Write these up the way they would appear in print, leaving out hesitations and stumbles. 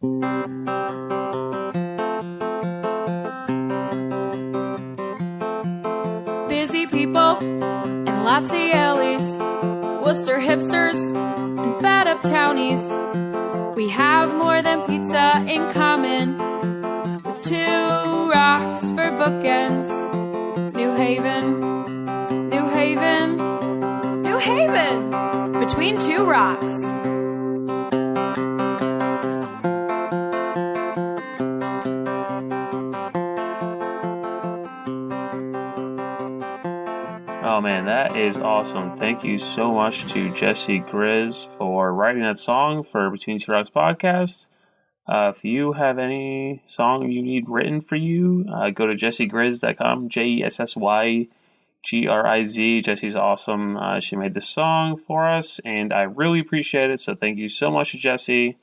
Busy people and lots of yellies, Worcester hipsters and fed up townies. We have more than pizza in common, with two rocks for bookends. New Haven, New Haven, New Haven, between two rocks. Oh man, that is awesome. Thank you so much to Jesse Grizz for writing that song for Between Two Rocks podcast. If you have any song you need written for you, go to jessygrizz.com, JESSYGRIZ. Jesse's awesome. She made this song for us, and I really appreciate it. So thank you so much to Jesse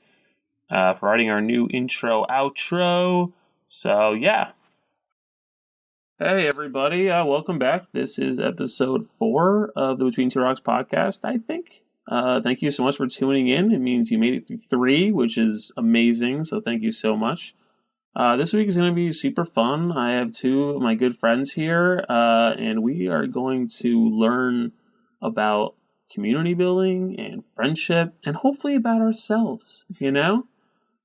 for writing our new intro, outro. So yeah. Hey everybody, welcome back. This is episode 4 of the Between Two Rocks podcast, I think. Thank you so much for tuning in. It means you made it through 3, which is amazing, so thank you so much. This week is going to be super fun. I have 2 of my good friends here, and we are going to learn about community building and friendship, and hopefully about ourselves, you know?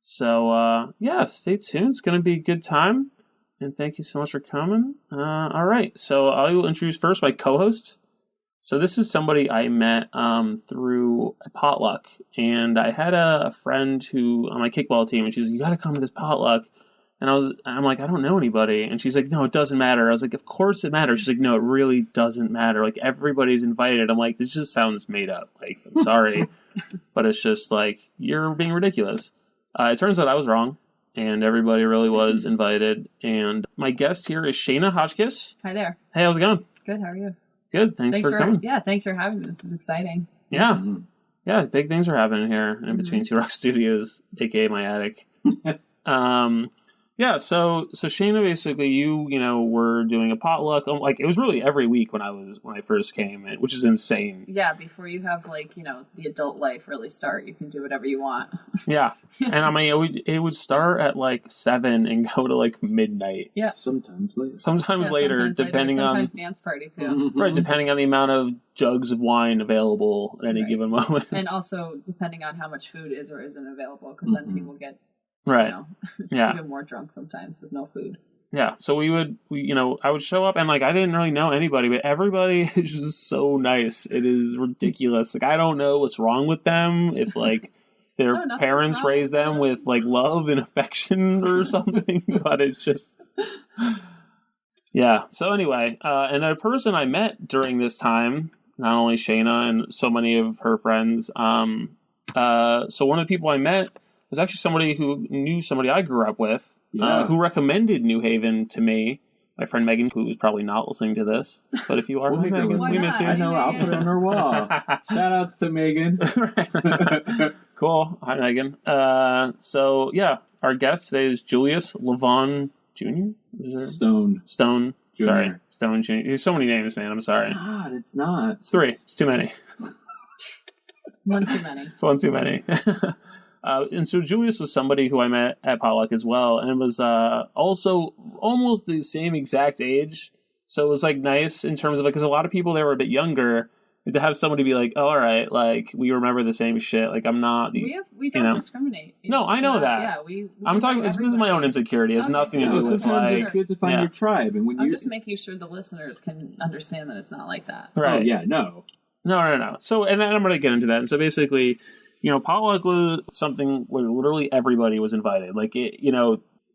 So, yeah, stay tuned. It's going to be a good time. And thank you so much for coming. All right, so I will introduce first my co-host. So this is somebody I met through a potluck, and I had a friend who on my kickball team, and she's like, "You got to come to this potluck." And I'm like, "I don't know anybody," and she's like, "No, it doesn't matter." I was like, "Of course it matters." She's like, "No, it really doesn't matter. Like everybody's invited." I'm like, "This just sounds made up. Like, I'm sorry, but it's just like you're being ridiculous." It turns out I was wrong. And everybody really was invited. And my guest here is Shaina Hotchkiss. Hi there. Hey, how's it going? Good, how are you? Good, thanks for coming. Yeah, thanks for having me. This is exciting. Yeah, yeah, big things are happening here in Between Two Rock Studios, aka my attic. Yeah, so Shaina, basically, you were doing a potluck. Like it was really every week when I first came, which is insane. Yeah, before you have the adult life really start, you can do whatever you want. Yeah, and I mean it would start at 7 and go to midnight. Yeah, sometimes later, depending on sometimes dance party too. Right, depending on the amount of jugs of wine available at any given moment, and also depending on how much food is or isn't available, because then people get. Right. Yeah. Even more drunk sometimes with no food. Yeah. So I would show up and I didn't really know anybody, but everybody is just so nice. It is ridiculous. I don't know what's wrong with them. If their parents raised them with love and affection or something, but it's just, yeah. So anyway, and a person I met during this time, not only Shaina and so many of her friends, so one of the people I met was actually somebody who knew somebody I grew up with, who recommended New Haven to me. My friend Megan, who is probably not listening to this, but if you are, Megan, we miss you. I know, I'll put it on her wall. Shout outs to Megan. Cool. Hi, Megan. So yeah, our guest today is Julius LaVaughn Jr. Stone Jr. Sorry, Stone Jr. There's so many names, man. I'm sorry. It's not. It's 3. It's too many. One too many. It's one too many. And so Julius was somebody who I met at Potluck as well, and was also almost the same exact age. So it was nice in terms of because a lot of people there were a bit younger. To have somebody be oh, all right, we remember the same shit. I'm not. We don't discriminate. No, I know that. Yeah, we I'm talking. This is my own insecurity. It has nothing to do with sometimes it's good to find your tribe, and when I'm just making sure the listeners can understand that it's not like that. Right? Oh, yeah. No. So, and then I'm going to get into that. And so basically, potluck was something where literally everybody was invited.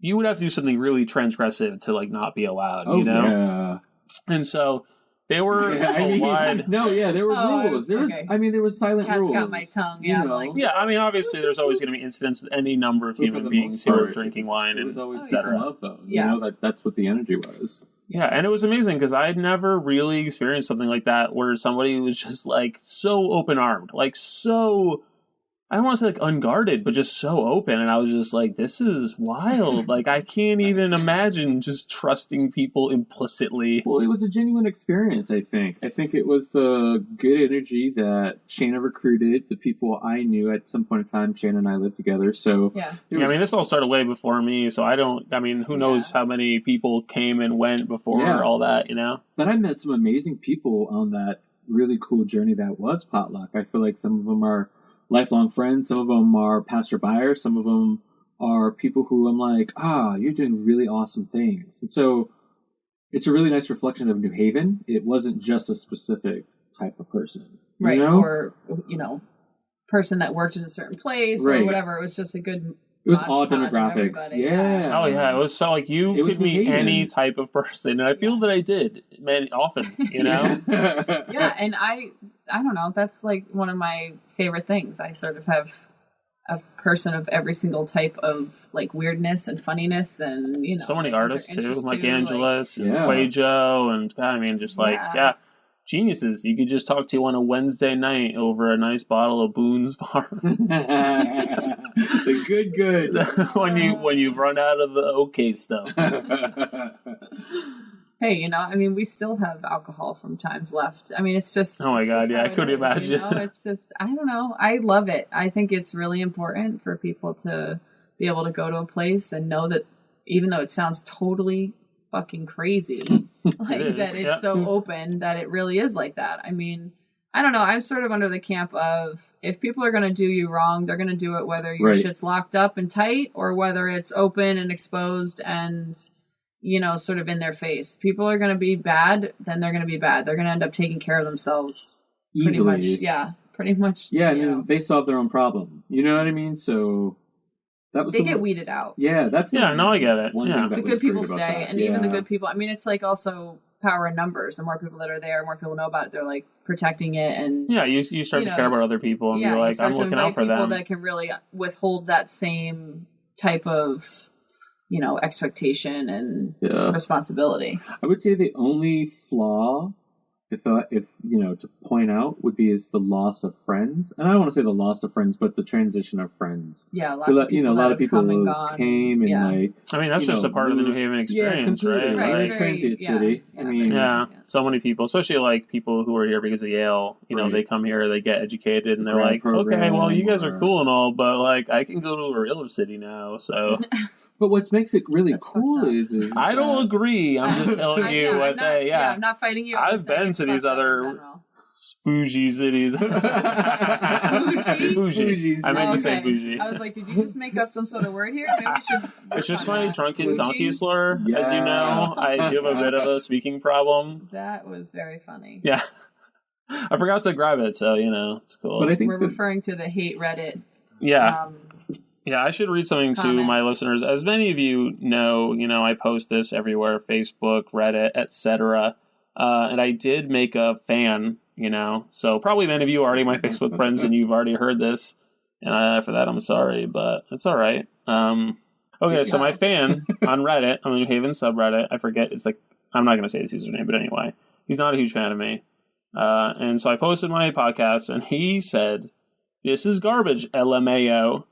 You would have to do something really transgressive to not be allowed. Yeah. And so they were wide. No, yeah, there were rules. There was, there was silent rules. Cat's got my tongue. Yeah, yeah. Obviously, there's always going to be incidents with any number of human beings who are drinking wine, it was always etc. love, though. That's what the energy was. Yeah, and it was amazing because I had never really experienced something like that where somebody was just so open armed, so I don't want to say like unguarded, but just so open. And I was just like, this is wild. Like, I can't even imagine just trusting people implicitly. Well, it was a genuine experience, I think. I think it was the good energy that Shaina recruited, the people I knew at some point in time. Shaina and I lived together. So, yeah. I mean, this all started way before me. So who knows how many people came and went before all that, you know? But I met some amazing people on that really cool journey that was Potluck. I feel like some of them are lifelong friends. Some of them are passerbyers. Some of them are people who I'm like, you're doing really awesome things. And so it's a really nice reflection of New Haven. It wasn't just a specific type of person. Right. You know? Or, person that worked in a certain place or whatever. It was just a good... It was all demographics. Yeah. Oh, yeah. It was so, like, you could meet any type of person. And I feel that I did, often, you know? Yeah, and I don't know. That's, like, one of my favorite things. I sort of have a person of every single type of, like, weirdness and funniness and, so many artists, too. Like Angelus and Yeah. Quajo and, I mean, just, like, geniuses you could just talk to on a Wednesday night over a nice bottle of Boone's Farm. The good. when you run out of the okay stuff. Hey, I mean, we still have alcohol from times left. I mean, it's just... Oh my God, yeah, I couldn't imagine. It's just, I don't know. I love it. I think it's really important for people to be able to go to a place and know that even though it sounds totally fucking crazy, that it's so open that it really is like that. I mean, I don't know. I'm sort of under the camp of if people are going to do you wrong, they're going to do it whether your shit's locked up and tight or whether it's open and exposed and, sort of in their face. People are going to be bad, then they're going to be bad. They're going to end up taking care of themselves easily. Pretty much. Yeah, I mean, they solve their own problem. You know what I mean? So... They get weeded out. Yeah, that's I get it. The good people stay, and even the good people. I mean, it's like also power in numbers. The more people that are there, more people know about it. They're like protecting it, and you start to care about other people, and be like, I'm looking out for them. People that can really withhold that same type of expectation and responsibility. I would say the only flaw, if to point out, would be is the loss of friends, and I don't want to say the loss of friends, but the transition of friends. Yeah, a lot of people came and like. I mean, that's just a part of the New Haven experience, right? Right. Transient city. I mean, so many people, especially like people who are here because of Yale. They come here, they get educated, and they're like, okay, well, you guys are cool and all, but like, I can go to a real city now, so. But what makes it really cool is I don't agree. I'm just telling you what they. Yeah, I'm not fighting you. I've been to these other spoogy cities. Bougie. I meant to say bougie. I was like, did you just make up some sort of word here? Maybe we should. It's just my drunken donkey slur. Yeah. As you know, I do have a bit of a speaking problem. That was very funny. Yeah, I forgot to grab it, so it's cool. But I think we're referring to the hate Reddit. Yeah. Yeah, I should read something to my listeners. As many of you know, I post this everywhere, Facebook, Reddit, etc. And I did make a fan, so probably many of you are already my Facebook friends and you've already heard this. And for that, I'm sorry, but it's all right. Okay, so my fan on Reddit, on the New Haven subreddit, I forget, it's like, I'm not going to say his username, but anyway, he's not a huge fan of me. And so I posted my podcast and he said, "This is garbage, LMAO.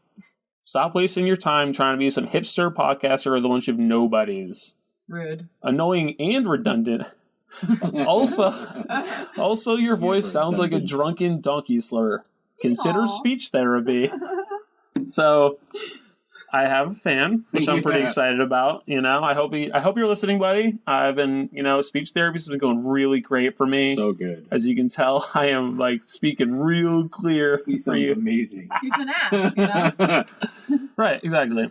Stop wasting your time trying to be some hipster podcaster with a bunch of nobodies. Rude. Annoying and redundant. Also, your voice sounds like a drunken donkey slur. Consider speech therapy." So, I have a fan, which I'm pretty excited about. I hope you're listening, buddy. I've been, speech therapy has been going really great for me. So good. As you can tell, I am like speaking real clear. He sounds amazing. He's an ass, Right, exactly.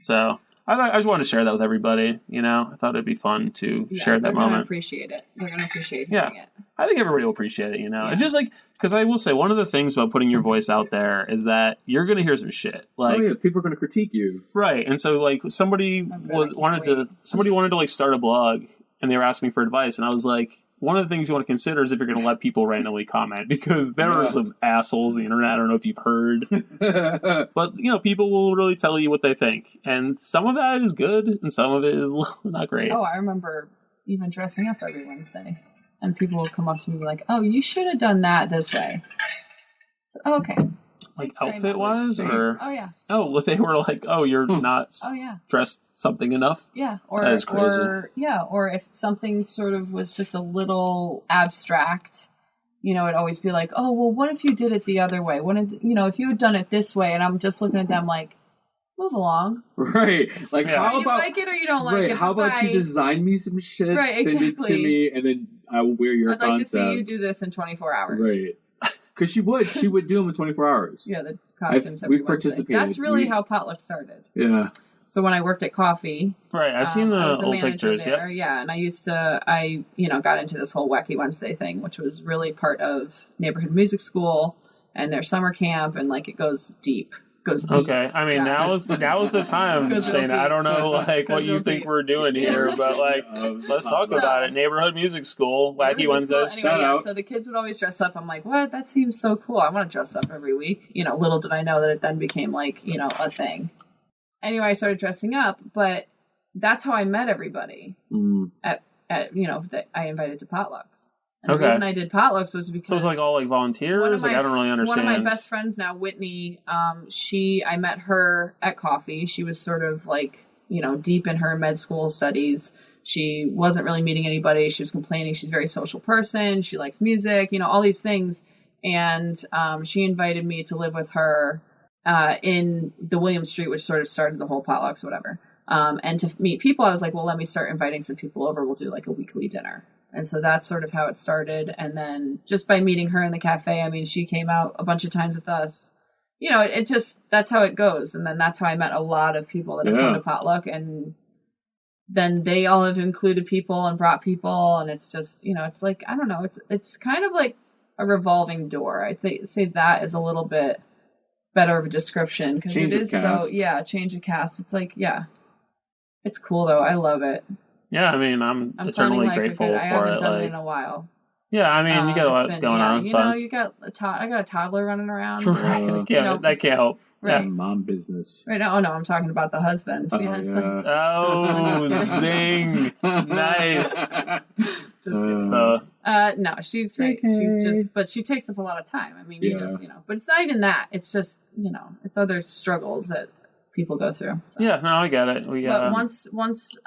So I just wanted to share that with everybody. I thought it'd be fun to share that moment. They're gonna appreciate it. They're gonna appreciate hearing it. I think everybody will appreciate it. And just like, because I will say one of the things about putting your voice out there is that you're gonna hear some shit. Like, people are gonna critique you. Right, and so like somebody wanted to like start a blog, and they were asking me for advice, and I was like, one of the things you want to consider is if you're going to let people randomly comment, because there are some assholes on the internet. I don't know if you've heard, but people will really tell you what they think, and some of that is good, and some of it is not great. Oh, I remember even dressing up every Wednesday, and people will come up to me like, "Oh, you should have done that this way." So, okay. like Thanks very outfit much. wise, or Oh yeah. oh, they were like, oh, you're not Oh yeah. dressed something enough. Yeah. Or That is crazy. or if something sort of was just a little abstract, you know, it'd always be like, oh well, what if you did it the other way? What if, you know, if you had done it this way? And I'm just looking at them like, move along. Right. Like, Yeah. how You about like it or you don't like right? it. How about you Bye. design me some shit, Right, send it to exactly. me, and then I will wear your I'd like to concept. see you do this in 24 hours. Right. Because she would do them in 24 hours. Yeah, the costumes we've every Wednesday. participated. That's really how Potluck started. Yeah. So when I worked at Coffee, Right, I've seen I the was a old manager pictures. there. Yep. Yeah, and I got into this whole Wacky Wednesday thing, which was really part of neighborhood music school and their summer camp, and like it goes deep. Okay, I mean, Yeah. now is the time, Goes real Shayna. I don't know like Goes what you real think deep. we're doing here, but like, let's talk So- about it. Neighborhood music school, Wacky Neighborhood school, Wednesdays. Anyway, Shout yeah, out. so the kids would always dress up. I'm like, what? That seems so cool. I want to dress up every week. You know, little did I know that it then became like, you know, a thing. Anyway, I started dressing up, but that's how I met everybody at you know, that I invited to potlucks. And Okay. the reason I did potlucks was because So it's like all like volunteers. Like I don't really understand. one of my best friends now, Whitney, I met her at Coffee. She was sort of like, you know, deep in her med school studies. She wasn't really meeting anybody. She was complaining. She's a very social person. She likes music, you know, all these things. And she invited me to live with her in the William Street, which sort of started the whole potlucks, whatever. And to meet people, I was like, well, let me start inviting some people over. We'll do like a weekly dinner. And so that's sort of how it started. And then just by meeting her in the cafe, I mean, she came out a bunch of times with us. You know, it just, that's how it goes. And then that's how I met a lot of people that have come to Potluck. And then they all have included people and brought people. And it's just, you know, it's like, I don't know, it's kind of like a revolving door. I say that is a little bit better of a description because it is so, change of cast. It's like, yeah, it's cool though. I love it. Yeah, I mean, I'm eternally grateful for it. I haven't done it in a while. Yeah, I mean, you got a lot going on. You know, you got I got a toddler running around. Right. You know, that can't help. Right. Yeah. Mom business. Right now, I'm talking about the husband. Oh, Yeah, it's like, Oh, zing! Nice. So no, she's great. Okay. She's just, but she takes up a lot of time. I mean, you just, you know, but it's not even that. It's just, you know, it's other struggles that people go through. So. yeah, no, I get it. But once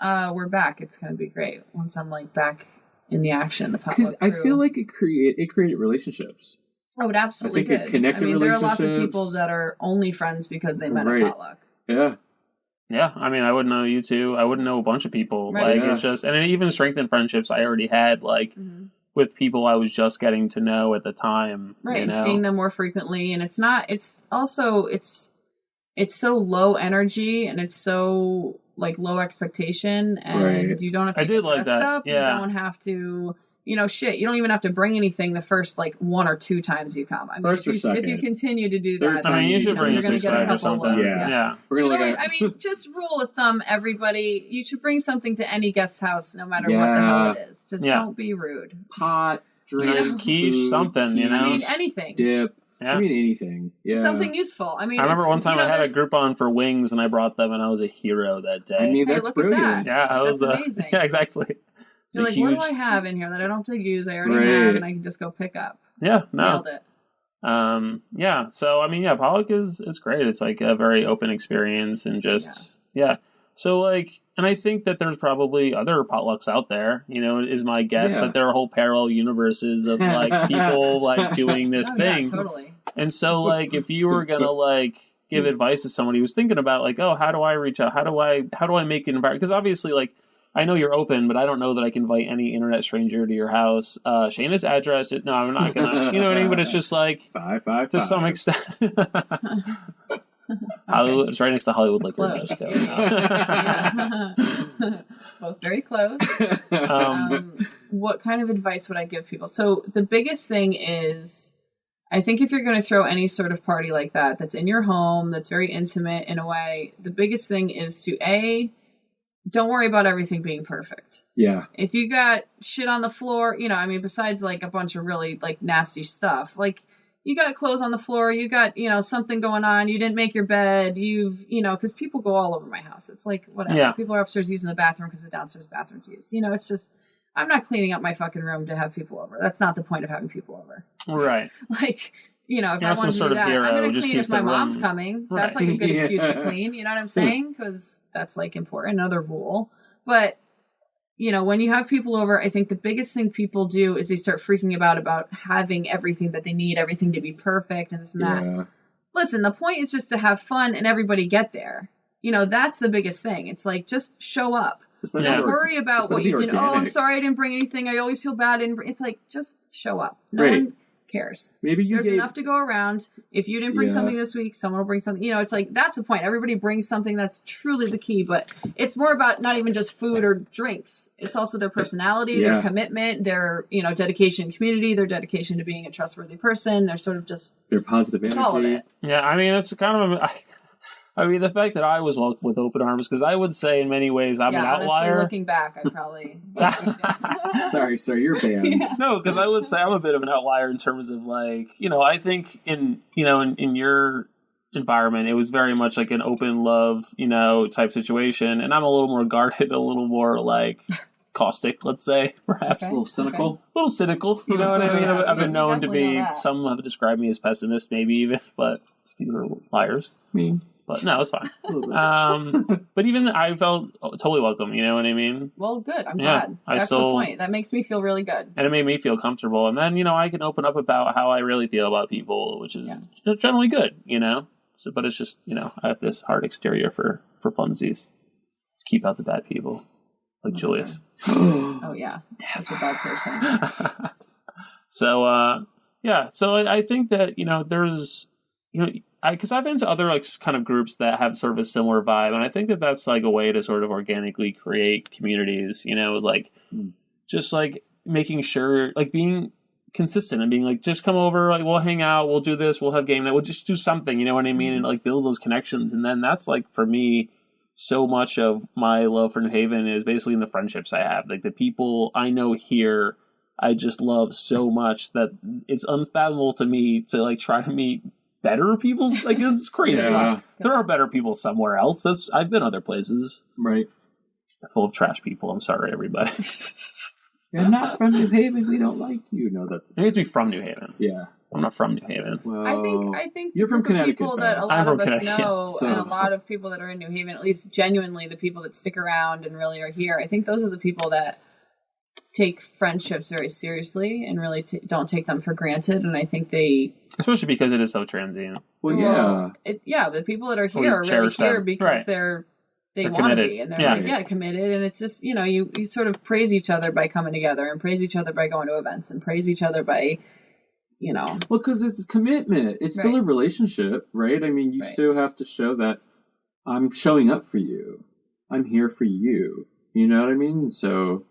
we're back, it's gonna be great. Once I'm like back in the action, the potluck I crew. feel like it created relationships. Oh, it absolutely I think did. it connected there are lots of relationships. people that are only friends because they met Right. at potluck. Yeah. Yeah, I mean, I wouldn't know you two. I wouldn't know a bunch of people. Right. Like, it's just, and it even strengthened friendships I already had, like, with people I was just getting to know at the time. Right, You know? seeing them more frequently, and it's also so low energy, and it's so like low expectation, and Right. you don't have to I get did like dressed that, up. yeah. You don't have to, you know, you don't even have to bring anything the first like 1 or 2 times you come. I mean, First or if second. you continue to do Third that, time I mean, you you should know, bring a you're gonna six get a pack or couple of something. loaves, Yeah. We're You gonna know like what? I mean, just rule of thumb, everybody, you should bring something to any guest house, no matter what the Yeah. hell it is. Just Yeah. don't be rude. hot, drink, Nice quiche, food, something, you know? I mean, anything. dip. Yeah. I mean, anything. Yeah. Something useful. I mean, I remember it's- one time you know, I had a there's- Groupon for wings, and I brought them, and I was a hero that day. I mean, Hey, that's look at brilliant. that. yeah, I was. That's amazing. Yeah, exactly. It's You're a like, huge. what do I have in here that I don't have to use? I already Right. have, and I can just go pick up. Yeah, no. Nailed it. Yeah. So I mean, yeah, Pollock is great. It's like a very open experience, and just yeah. So like, and I think that there's probably other potlucks out there. You know, is my guess Yeah. that there are whole parallel universes of like people like doing this Oh, thing. yeah, totally. And so like, if you were gonna like give advice to somebody who's thinking about like, oh, how do I reach out? How do I make an environment? Because obviously like. I know you're open, but I don't know that I can invite any internet stranger to your house. Shayna's address, no, I'm not gonna. You know what I mean? But it's just like 555. to some extent. Hollywood, it's right next to Hollywood Liquor. Close. Just so Yeah. you know. Yeah. Both very close. Um, What kind of advice would I give people? So the biggest thing is, I think if you're going to throw any sort of party like that, that's in your home, that's very intimate in a way, the biggest thing is to don't worry about everything being perfect. Yeah. If you got shit on the floor, you know, I mean, besides like a bunch of really like nasty stuff, like you got clothes on the floor, you got, you know, something going on, you didn't make your bed, you know, because people go all over my house. It's like, whatever. Yeah. People are upstairs using the bathroom because the downstairs bathroom's used. You know, it's just, I'm not cleaning up my fucking room to have people over. That's not the point of having people over. right. Like, you know, if You're I not some want to sort do of that, hero, I'm going to just clean keeps if my the mom's room- coming. Right. That's like a good Yeah. excuse to clean. You know what I'm saying? Because that's like important. Another rule. But, you know, when you have people over, I think the biggest thing people do is they start freaking about having everything that they need, everything to be perfect and this and that. Yeah. Listen, the point is just to have fun and everybody get there. You know, that's the biggest thing. It's like, just show up. Just let Yeah. it Don't be worry about just let what it be you did. Oh, I'm organic. sorry I didn't bring anything. I always feel bad. It's like, just show up. No Right. one cares. Maybe you There's gave enough to go around. If you didn't bring Yeah. something this week, someone will bring something. You know, it's like, that's the point. Everybody brings something. That's truly the key. But it's more about not even just food or drinks. It's also their personality, Yeah. their commitment, their, you know, dedication to community, their dedication to being a trustworthy person. They're sort of just, their positive it's all of energy. it. Yeah, I mean, it's kind of I mean, the fact that I was welcomed with open arms, because I would say in many ways I'm an honestly, outlier. looking back, I probably. Sorry, you're banned. Yeah. No, because I would say I'm a bit of an outlier in terms of like, you know, I think in your environment, it was very much like an open love, you know, type situation. And I'm a little more guarded, a little more like caustic, let's say, perhaps. A little cynical. Okay. A little cynical, you know what I mean? I've been You known to definitely know be, that. some have described me as pessimist, maybe even, but people are liars. Me. But no, it's fine. A little bit. But even I felt totally welcome, you know what I mean? Well, good. I'm Yeah, glad. I That's still- the point. That makes me feel really good. And it made me feel comfortable. And then, you know, I can open up about how I really feel about people, which is generally good, you know? So, but it's just, you know, I have this hard exterior for funsies. Let's keep out the bad people, like Julius. Oh, yeah. Such a bad person. So, yeah. So I think that, you know, there's, you know, because I've been to other like kind of groups that have sort of a similar vibe, and I think that that's like a way to sort of organically create communities. You know, is like just like making sure, like being consistent and being like, just come over, like we'll hang out, we'll do this, we'll have game night, we'll just do something. You know what I mean? And like build those connections, and then that's like for me, so much of my love for New Haven is basically in the friendships I have, like the people I know here. I just love so much that it's unfathomable to me to like try to meet better people. Like it's crazy. Yeah. There are better people somewhere else. I've been other places. Right. Full of trash people. I'm sorry, everybody. You're not from New Haven. We don't like you. No, that's I need to be from New Haven. yeah. I'm not from New Haven. Well, I think you're from the Connecticut, people though. that a I'm lot from of us Connecticut, know, so- and a lot of people that are in New Haven, at least genuinely the people that stick around and really are here, I think those are the people that take friendships very seriously and really don't take them for granted. And I think they, Especially because it is so transient. well, yeah. the people that are Always here are really cherish here them. because Right. they They're want to committed. be, and they're Yeah. committed. And it's just, you know, you sort of praise each other by coming together, and praise each other by going to events, and praise each other by, you know. Well, because it's commitment. It's still Right. a relationship, right? I mean, you Right. still have to show that I'm showing up for you. I'm here for you. You know what I mean? So.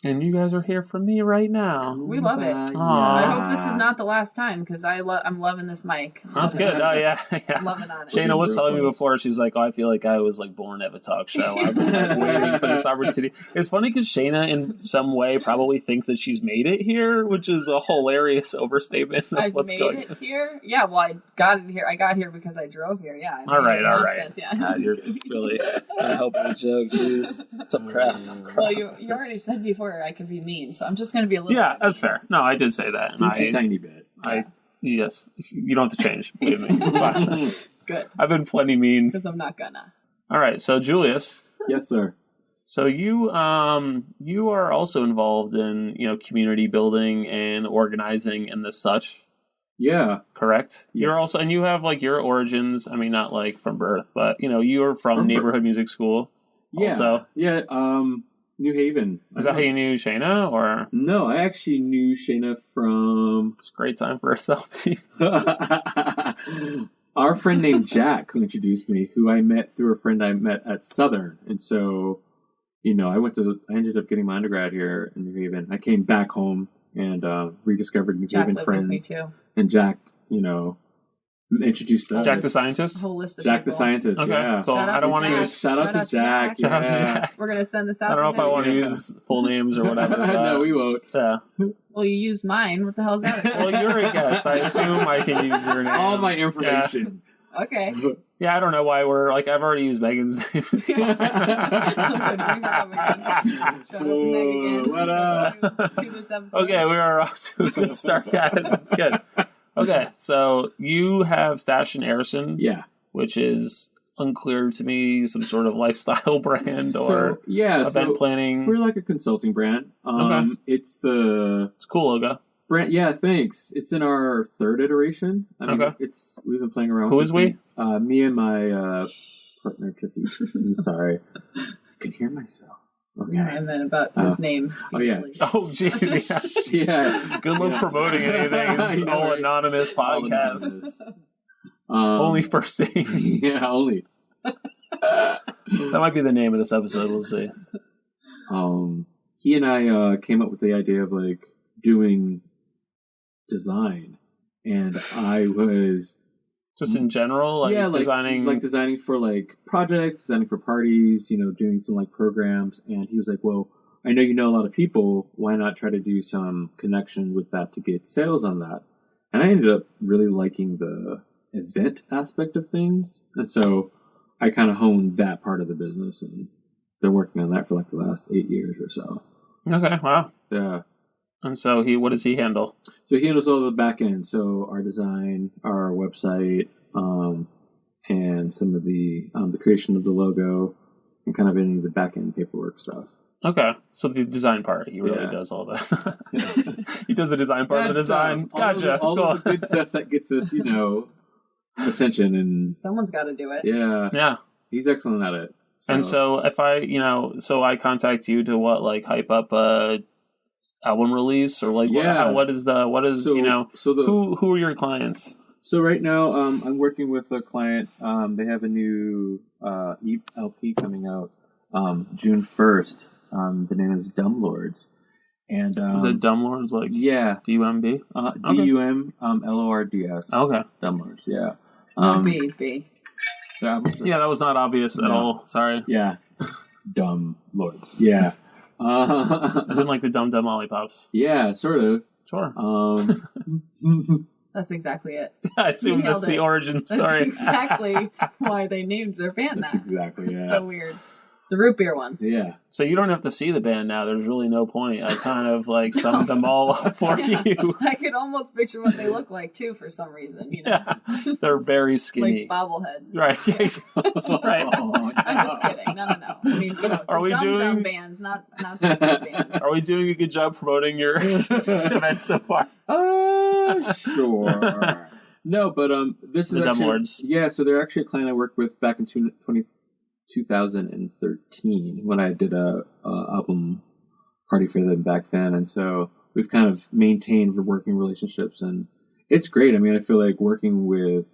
And you guys are here for me right now. We love it. Aw. I hope this is not the last time, because I'm loving this mic. That's good. Oh, yeah. yeah. Loving on it. Shayna was telling me before, she's like, oh, I feel like I was like born to have a talk show. I've been like waiting for this opportunity. It's funny because Shayna in some way probably thinks that she's made it here, which is a hilarious overstatement of I've what's made going it here. Yeah, well, I got it here. I got here because I drove here. Yeah. All right. Nonsense, yeah. God, you're really helping a joke. Jeez. Tough crap. Well, you already said before I could be mean, so I'm just going to be a little. Yeah, that's fair. No, I did say that. And Just a tiny bit. Yes, you don't have to change. Believe me. It's fine. Good, I've been plenty mean. because I'm not gonna. All right, so Julius, Yes, sir. so you are also involved in community building and organizing and the such, Yeah. correct? You're Yes. also, and you have like your origins. I mean, not like from birth, but you're from From birth. neighborhood music school. Yeah. Also. Yeah. New Haven. Is that how you knew Shayna, or No, I actually knew Shaina from it's a great time for a selfie? our friend named Jack, who introduced me, who I met through a friend I met at Southern. And so, I ended up getting my undergrad here in New Haven. I came back home and rediscovered New Jack Haven lived with me friends. too. And Jack, introduced us. Jack the scientist. A whole list of Jack people. the scientist, Okay, yeah. cool. Shout out I don't to want to Jack. use. Shout out to Jack. Shout out to yeah. Jack. We're gonna send this out. I don't know if I want to Yeah. use full names or whatever. But, No, we won't. Yeah. Well, you used mine. What the hell's that? Well, you're a guest. I assume I can use your name. All my information. Okay. Yeah, I don't know why we're like I've already used Megan's name. Shout out to Meg again. What up? To this episode. Okay, we are off to a good start, guys. It's good. Okay, so you have stashed in Arison, Yeah. which is unclear to me, some sort of lifestyle brand or event planning. We're like a consulting brand. Okay. It's a cool logo. brand. Yeah, thanks. It's in our third iteration. I mean, Okay. we've been playing around. Who with is we? Me and my partner Tiffy. I'm sorry, I can hear myself. Okay. Yeah, and then about his name. Oh yeah. Oh jeez, yeah. Yeah. Good luck promoting anything. It's I know, all right? anonymous All podcast. anonymous. Only first names. Yeah, only. That might be the name of this episode. We'll see. He and I came up with the idea of like doing design, and I was Just in general, like designing for like projects, designing for parties, doing some like programs. And he was like, "Well, I know you know a lot of people. Why not try to do some connection with that to get sales on that?" And I ended up really liking the event aspect of things, and so I kind of honed that part of the business, and been working on that for like the last 8 years or so. Okay, wow. Yeah. And so what does he handle? So he handles all the back end, so our design, our website, and some of the creation of the logo, and kind of any of the back end paperwork stuff. Okay, so the design part, he really does all that. He does the design part of the design. Gotcha. All of the good stuff that gets us, attention, and someone's got to do it. Yeah. He's excellent at it. So. And so if I contact you to hype up album release or who are your clients? So right now, I'm working with a client. They have a new LP coming out June 1st. The name is Dumb Lords. And is it Dumb Lords D-U-M-B? D-U-M L-O-R-D-S. Okay. Dumb Lords, yeah. B. Yeah, that was not obvious at all. Sorry. Yeah. Dumb Lords. Yeah. As in like the Dum Dum Lollipops. Yeah, sort of. Sure. That's exactly it. I assume that's the origin story. That's exactly why they named their band that. That's exactly, It's so weird. The root beer ones. Yeah. So you don't have to see the band now. There's really no point. I kind of summed them all up for you. I could almost picture what they look like too for some reason. Yeah. They're very skinny. Like bobbleheads. Right. Right. I'm just kidding. No. I mean, are we doing bands, not this band. Are we doing a good job promoting your event so far? Sure. No, but this is the actually, Dumb Lords. Yeah, so they're actually a client I worked with back in 2013 when I did a album party for them back then, and so we've kind of maintained working relationships, and it's great. I mean, I feel like working with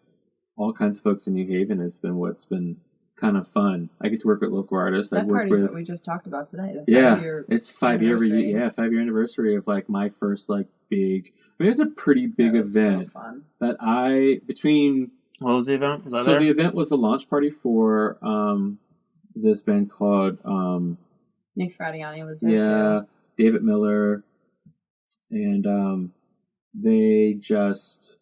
all kinds of folks in New Haven has been what's been kind of fun. I get to work with local artists. That party's what we just talked about today. It's 5-year anniversary of my first big. I mean, it's a pretty big event. So fun. What was the event? Was that the event was a launch party for this band called Nick Fradiani was there too. David Miller, and they just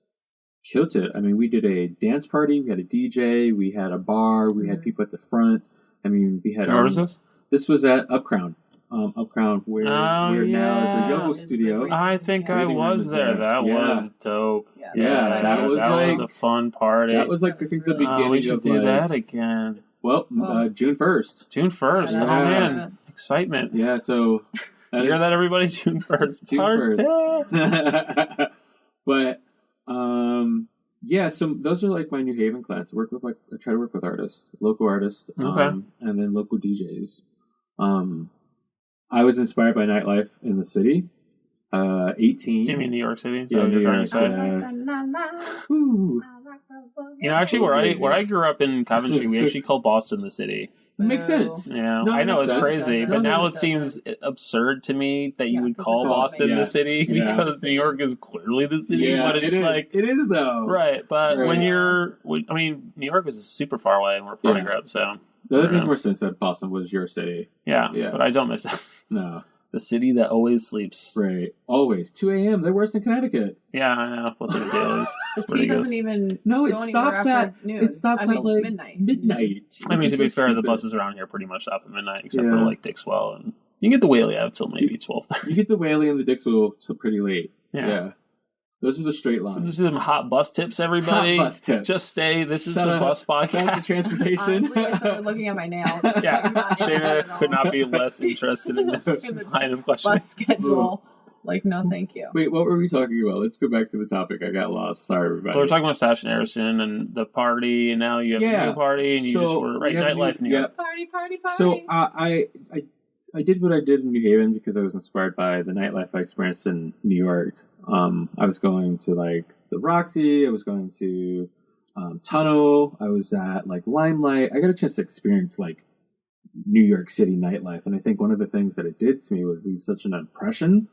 killed it. I mean, we did a dance party, we had a DJ, we had a bar, we had people at the front. I mean, we had. Where was this? This was at Upcrown. Upcrown, where now is a yoga studio. I think I was there. That was dope. Yeah, that was a fun party. That was I think the beginning. We should do that again. Well, June 1st. June 1st. Oh man, excitement. Yeah, so you hear that, everybody? June 1st. June 1st. But so those are my New Haven clients. I try to work with artists, local artists, and then local DJs. I was inspired by nightlife in the city. 18. Do you mean New York City? Yeah, New York. Actually, where I grew up in Coventry, we actually call Boston the city. Makes sense. Yeah, I know it's crazy, but now it seems absurd to me that you would call Boston the city because New York is clearly the city. Yeah, but it's it is though. Right, but New York is super far away, and we're from Europe, so. That makes more sense that Boston was your city. Yeah, but I don't miss it. No. The city that always sleeps. Right. Always. 2 a.m. They're worse than Connecticut. Yeah, I know. What the deal is. The tea doesn't even it stops at noon. It stops at midnight. I mean, to be fair, the buses around here pretty much stop at midnight, except for Dixwell, and you can get the Whaley out till maybe 12:30. You get the Whaley and the Dixwell till pretty late. Yeah. Those are the straight lines. So this is some hot bus tips, everybody. Hot bus tips. Just stay. This is the bus podcast. Shout out to transportation. Honestly, I started looking at my nails. Yeah, I'm not interested Shayna at all. could not be less interested in this line of questioning. Bus schedule. Like, no, thank you. Wait, what were we talking about? Let's go back to the topic. I got lost. Sorry, everybody. Well, we're talking about Stash and Harrison and the party, and now you have a new party, and you just were nightlife in New York. Party. So I did what I did in New Haven because I was inspired by the nightlife I experienced in New York. I was going to like the Roxy. I was going to Tunnel. I was at like Limelight. I got a chance to experience like New York City nightlife, and I think one of the things that it did to me was leave such an impression.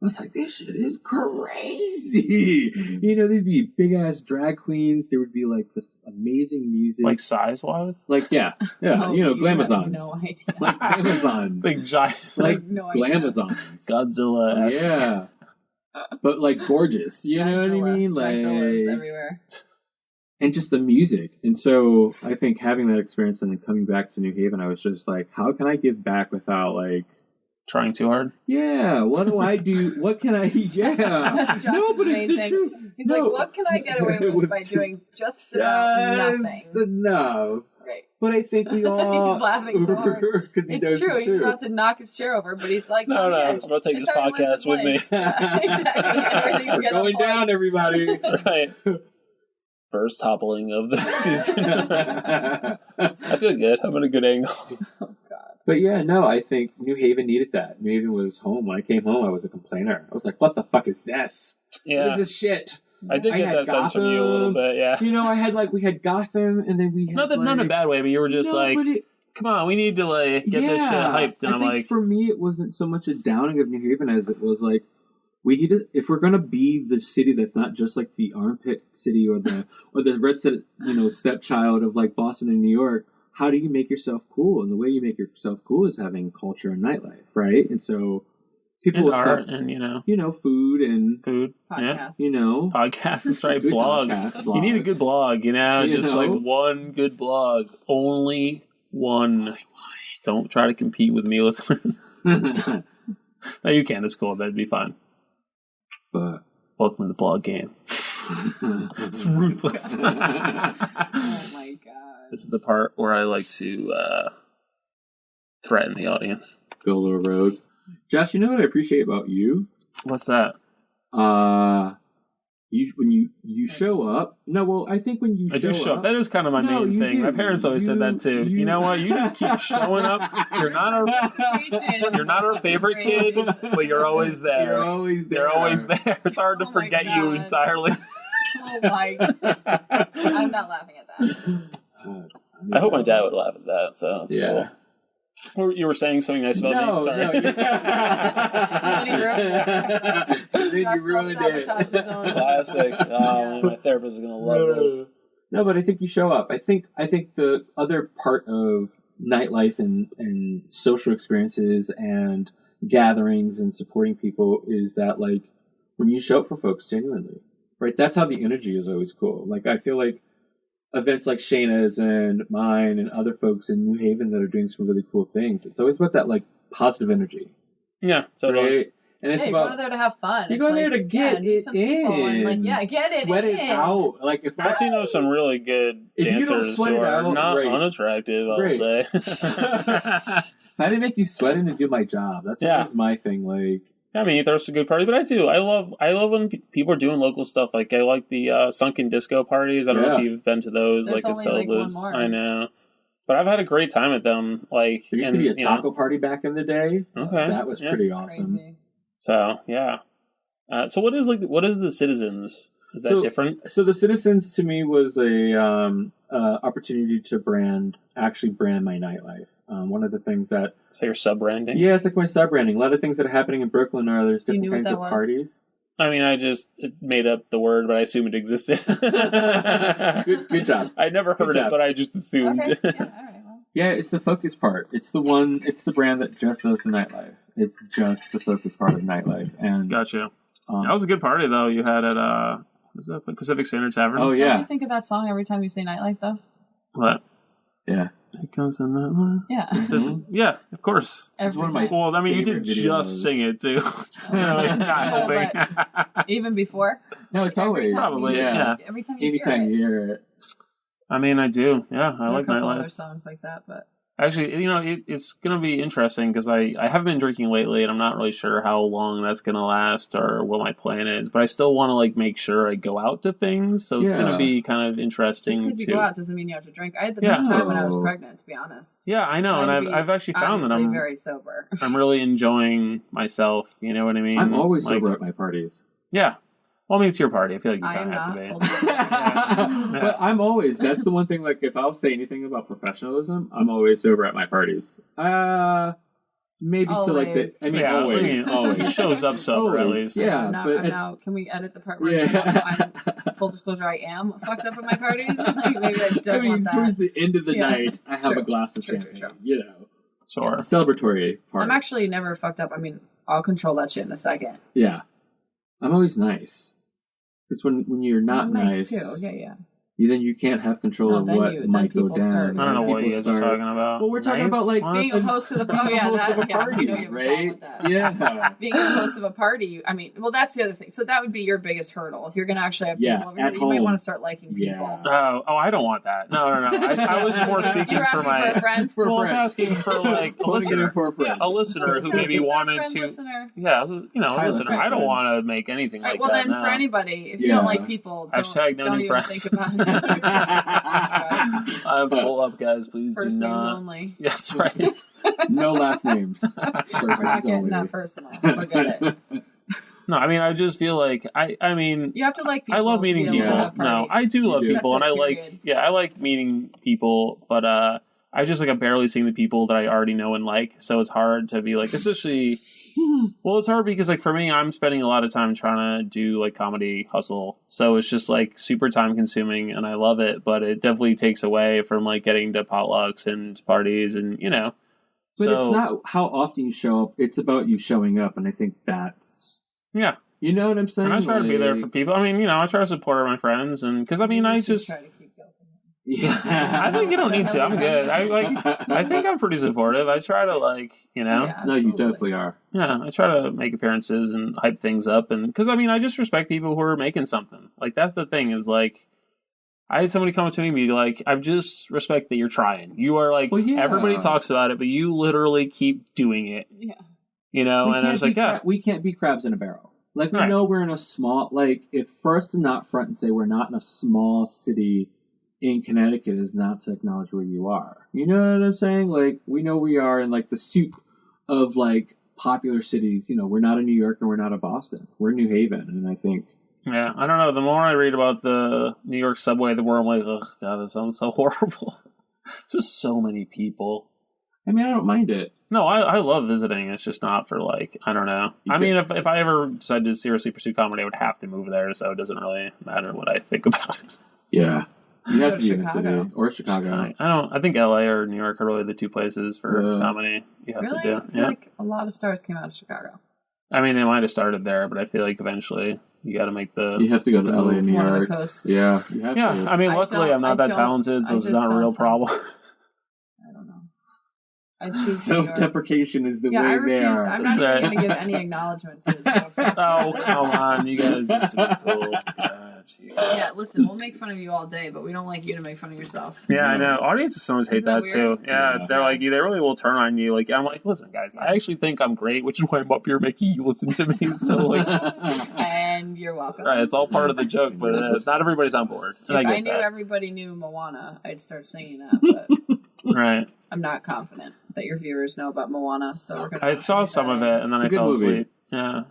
I was like, this shit is crazy. You know, there'd be big ass drag queens. There would be like this amazing music. Like size wise? Like, yeah. Oh, you know, you have glamazons. no idea. Like glamazons. Like giant. Like no idea. glamazons. Godzilla. Yeah. But like gorgeous. You know what I mean? Godzilla's Like, everywhere. and just the music. And so I think having that experience and then coming back to New Haven, I was just like, how can I give back without like, Trying too hard? yeah, what do I do? What can I, yeah. That's Josh's but main it's the thing. truth. He's No. like, what can I get away with by doing just about Just nothing? enough. Right. But I think we all. He's laughing so hard. 'Cause he It's knows true. the He's truth. about to knock his chair over, but he's like, No, yeah, I'm going to take this it's our podcast with me. license plate. Yeah, exactly. Everything will We're get going a point. down, everybody. That's right. First toppling of the season. I feel good. I'm in a good angle. Oh, God. But yeah, no, I think New Haven needed that. New Haven was home. When I came home, I was a complainer. I was like, what the fuck is this? What Yeah. is this shit? I did I get had that sense from you a little Gotham. bit, yeah. You know, we had Gotham, and then we had Not in a bad way, but you were just No, like, but it- come on, we need to like get this shit hyped. And I I'm think like, for me, it wasn't so much a downing of New Haven as it was like, we need to, if we're gonna be the city that's not just like the armpit city or the red stepchild of like Boston and New York. How do you make yourself cool? And the way you make yourself cool is having culture and nightlife, right? And so people and will art start, and, food and food. Podcast. Podcasts, that's right, Good blogs. podcasts, You need a good blog, just like know? one good blog. Only one. Don't try to compete with me, listeners. No, you can. It's cool. That'd be fine. But Welcome to the blog game. It's ruthless. Oh, my God. This is the part where I like to threaten the audience. go a little road. Josh, you know what I appreciate about you? What's that? When you show up. No, well, I think when you I do show up. That is kind of my No, main you thing. do. My parents always said that too. You know what? You just keep showing up. You're not our favorite kid, but you're always there. You're always there. You're always there. It's hard to Oh my forget you God. entirely. Oh, my God. I'm not laughing at that. Oh, it's funny. I hope my dad would laugh at that. So that's Yeah. cool. Or you were saying something nice about me. Sorry. Then you Josh ruined it. self-sabotaged his own. Classic. Oh, my therapist is gonna love this. No, but I think you show up. I think the other part of nightlife and social experiences and gatherings and supporting people is that like when you show up for folks genuinely, right? That's how the energy is always cool. Like I feel like events like Shayna's and mine and other folks in New Haven that are doing some really cool things. It's always about that like positive energy, Yeah, totally. right? And it's Yeah, you about go there to have fun. you It's go there like, to get meet it some people in, and, like, get it sweat in. it out. Like if I actually know some really good If you don't dancers sweat who it are out, not great. unattractive, I'll Great. say. if I didn't make you sweating to do my job, that's Yeah. always my thing. Like I mean, there's a good party, but I do. I love when people are doing local stuff. Like I like the sunken disco parties. I don't know if you've been to those. There's like only, like, one those. more. I know, but I've had a great time at them. Like there used and, to be a you know, taco party back in the day. Okay. That was Yeah. pretty awesome. Crazy. So yeah. So what is the Citizens? Is that different? So the Citizens to me was a opportunity to brand my nightlife. One of the things that So you're sub-branding? yeah, it's like my sub branding. A lot of things that are happening in Brooklyn are there's You different knew what kinds that of was? parties. I mean, I just made up the word, but I assume it existed. Good job. I never heard Good it, job. but I just assumed. Okay. Yeah, all right. Well, Yeah, it's the focus part. It's the brand that just does the nightlife. It's just the focus part of nightlife. And Gotcha. That was a good party, though, you had at, was that Pacific Standard Tavern? oh Don't yeah, you think of that song every time you say nightlife, though? What? yeah. It comes in that line? Yeah. Mhm. Yeah, of course. It's one of my Every time. Well, I mean, you favorite did just videos. sing it, too. Just, not helping. Even before? No, it's always. Probably, Every time you Anytime you hear it. I mean, I do. Yeah, I like a couple other nightlife. songs like that, but Actually, it's going to be interesting because I have been drinking lately, and I'm not really sure how long that's going to last or what my plan is. But I still want to like make sure I go out to things, so it's going to be kind of interesting. Just because you go out doesn't mean you have to drink. I had the best time when I was pregnant, to be honest. Yeah, I know, and I've actually found that I'm very sober. I'm really enjoying myself. You know what I mean? I'm always sober at my parties. Yeah. Well, I mean, it's your party. I feel like you kind of have to be. But I'm always, that's the one thing, like, if I'll say anything about professionalism, I'm always sober at my parties. Maybe always. To like the, I mean, always. Always. He shows up sober at least. Yeah. Now, can we edit the part where I'm, full disclosure, I am fucked up at my parties? Like, maybe I don't want that. Towards the end of the night, I have a glass of champagne, you know. Sure. A celebratory part. I'm actually never fucked up. I mean, I'll control that shit in a second. Yeah. I'm always nice. Because when you're not nice, too. Yeah. Then you can't have control of what might go down. I don't know what you guys are talking about. Well, we're talking about like being a host of the party, party, right? Yeah. Being a host of a party. I mean, well, that's the other thing. So that would be your biggest hurdle if you're going to actually have people over here. You might want to start liking people. Oh, I don't want that. No. I was more speaking for my. For a friend. Well, I was asking for like a listener. A listener who maybe wanted to. Yeah, a listener. I don't want to make anything like that. Well, then for anybody, if you don't like people, don't even think about it. I'm full up, guys. Please first do not. Names only. Yes, right. No last names. We're not getting that personal. Forget it. No, I mean, I just feel like I mean, you have to like people. I love meeting people. No, I do love people, and I like meeting people, but I just like I'm barely seeing the people that I already know and like, so it's hard to be like, especially. Well, it's hard because like for me, I'm spending a lot of time trying to do like comedy hustle, so it's just like super time consuming, and I love it, but it definitely takes away from like getting to potlucks and parties, and But it's not how often you show up; it's about you showing up, and I think that's You know what I'm saying? And I try to be there for people. I mean, I try to support my friends, and because I mean, I just. Try to keep guilty. Yeah. I think you don't need to. I'm good. I think I'm pretty supportive. I try to Yeah, no, you definitely are. Yeah, I try to make appearances and hype things up, and because I mean, I just respect people who are making something. Like that's the thing is like, I had somebody come to me and be like, I just respect that you're trying. You are like, everybody talks about it, but you literally keep doing it. Yeah. And I was like, we can't be crabs in a barrel. Like we know we're in a small, like if for us to not front and say we're not in a small city in Connecticut is not to acknowledge where you are. You know what I'm saying? Like, we know we are in, like, the soup of, like, popular cities. We're not in New York and we're not in Boston. We're in New Haven, and I think... Yeah, I don't know. The more I read about the New York subway, the more I'm like, oh, God, that sounds so horrible. Just so many people. I mean, I don't mind it. No, I love visiting. It's just not for, like, I don't know. I mean, if I ever decided to seriously pursue comedy, I would have to move there, so it doesn't really matter what I think about it. Yeah. You have to be in the city or Chicago. I think LA or New York are really the two places for comedy you have to do. I feel like a lot of stars came out of Chicago. I mean, they might have started there, but I feel like eventually you got to make the. You have to go to LA and New One York. of the coasts. Yeah, you have to. I mean, luckily I'm not that talented, so it's not a real problem. I don't know. I choose self-deprecation is the way I refuse. they are. I'm not even going to give any acknowledgement to it. Oh, come on, you guys are so cool. Yeah, listen, we'll make fun of you all day, but we don't like you to make fun of yourself. Yeah, I know. Audiences sometimes hate that too. Yeah, they're like, they really will turn on you. Like, I'm like, listen, guys, I actually think I'm great, which is why I'm up here making you listen to me. So, like, and you're welcome. Right, it's all part of the joke, but not everybody's on board. If I knew everybody knew Moana, I'd start singing that. But right. I'm not confident that your viewers know about Moana. So I saw some of it, and then I fell asleep. Yeah.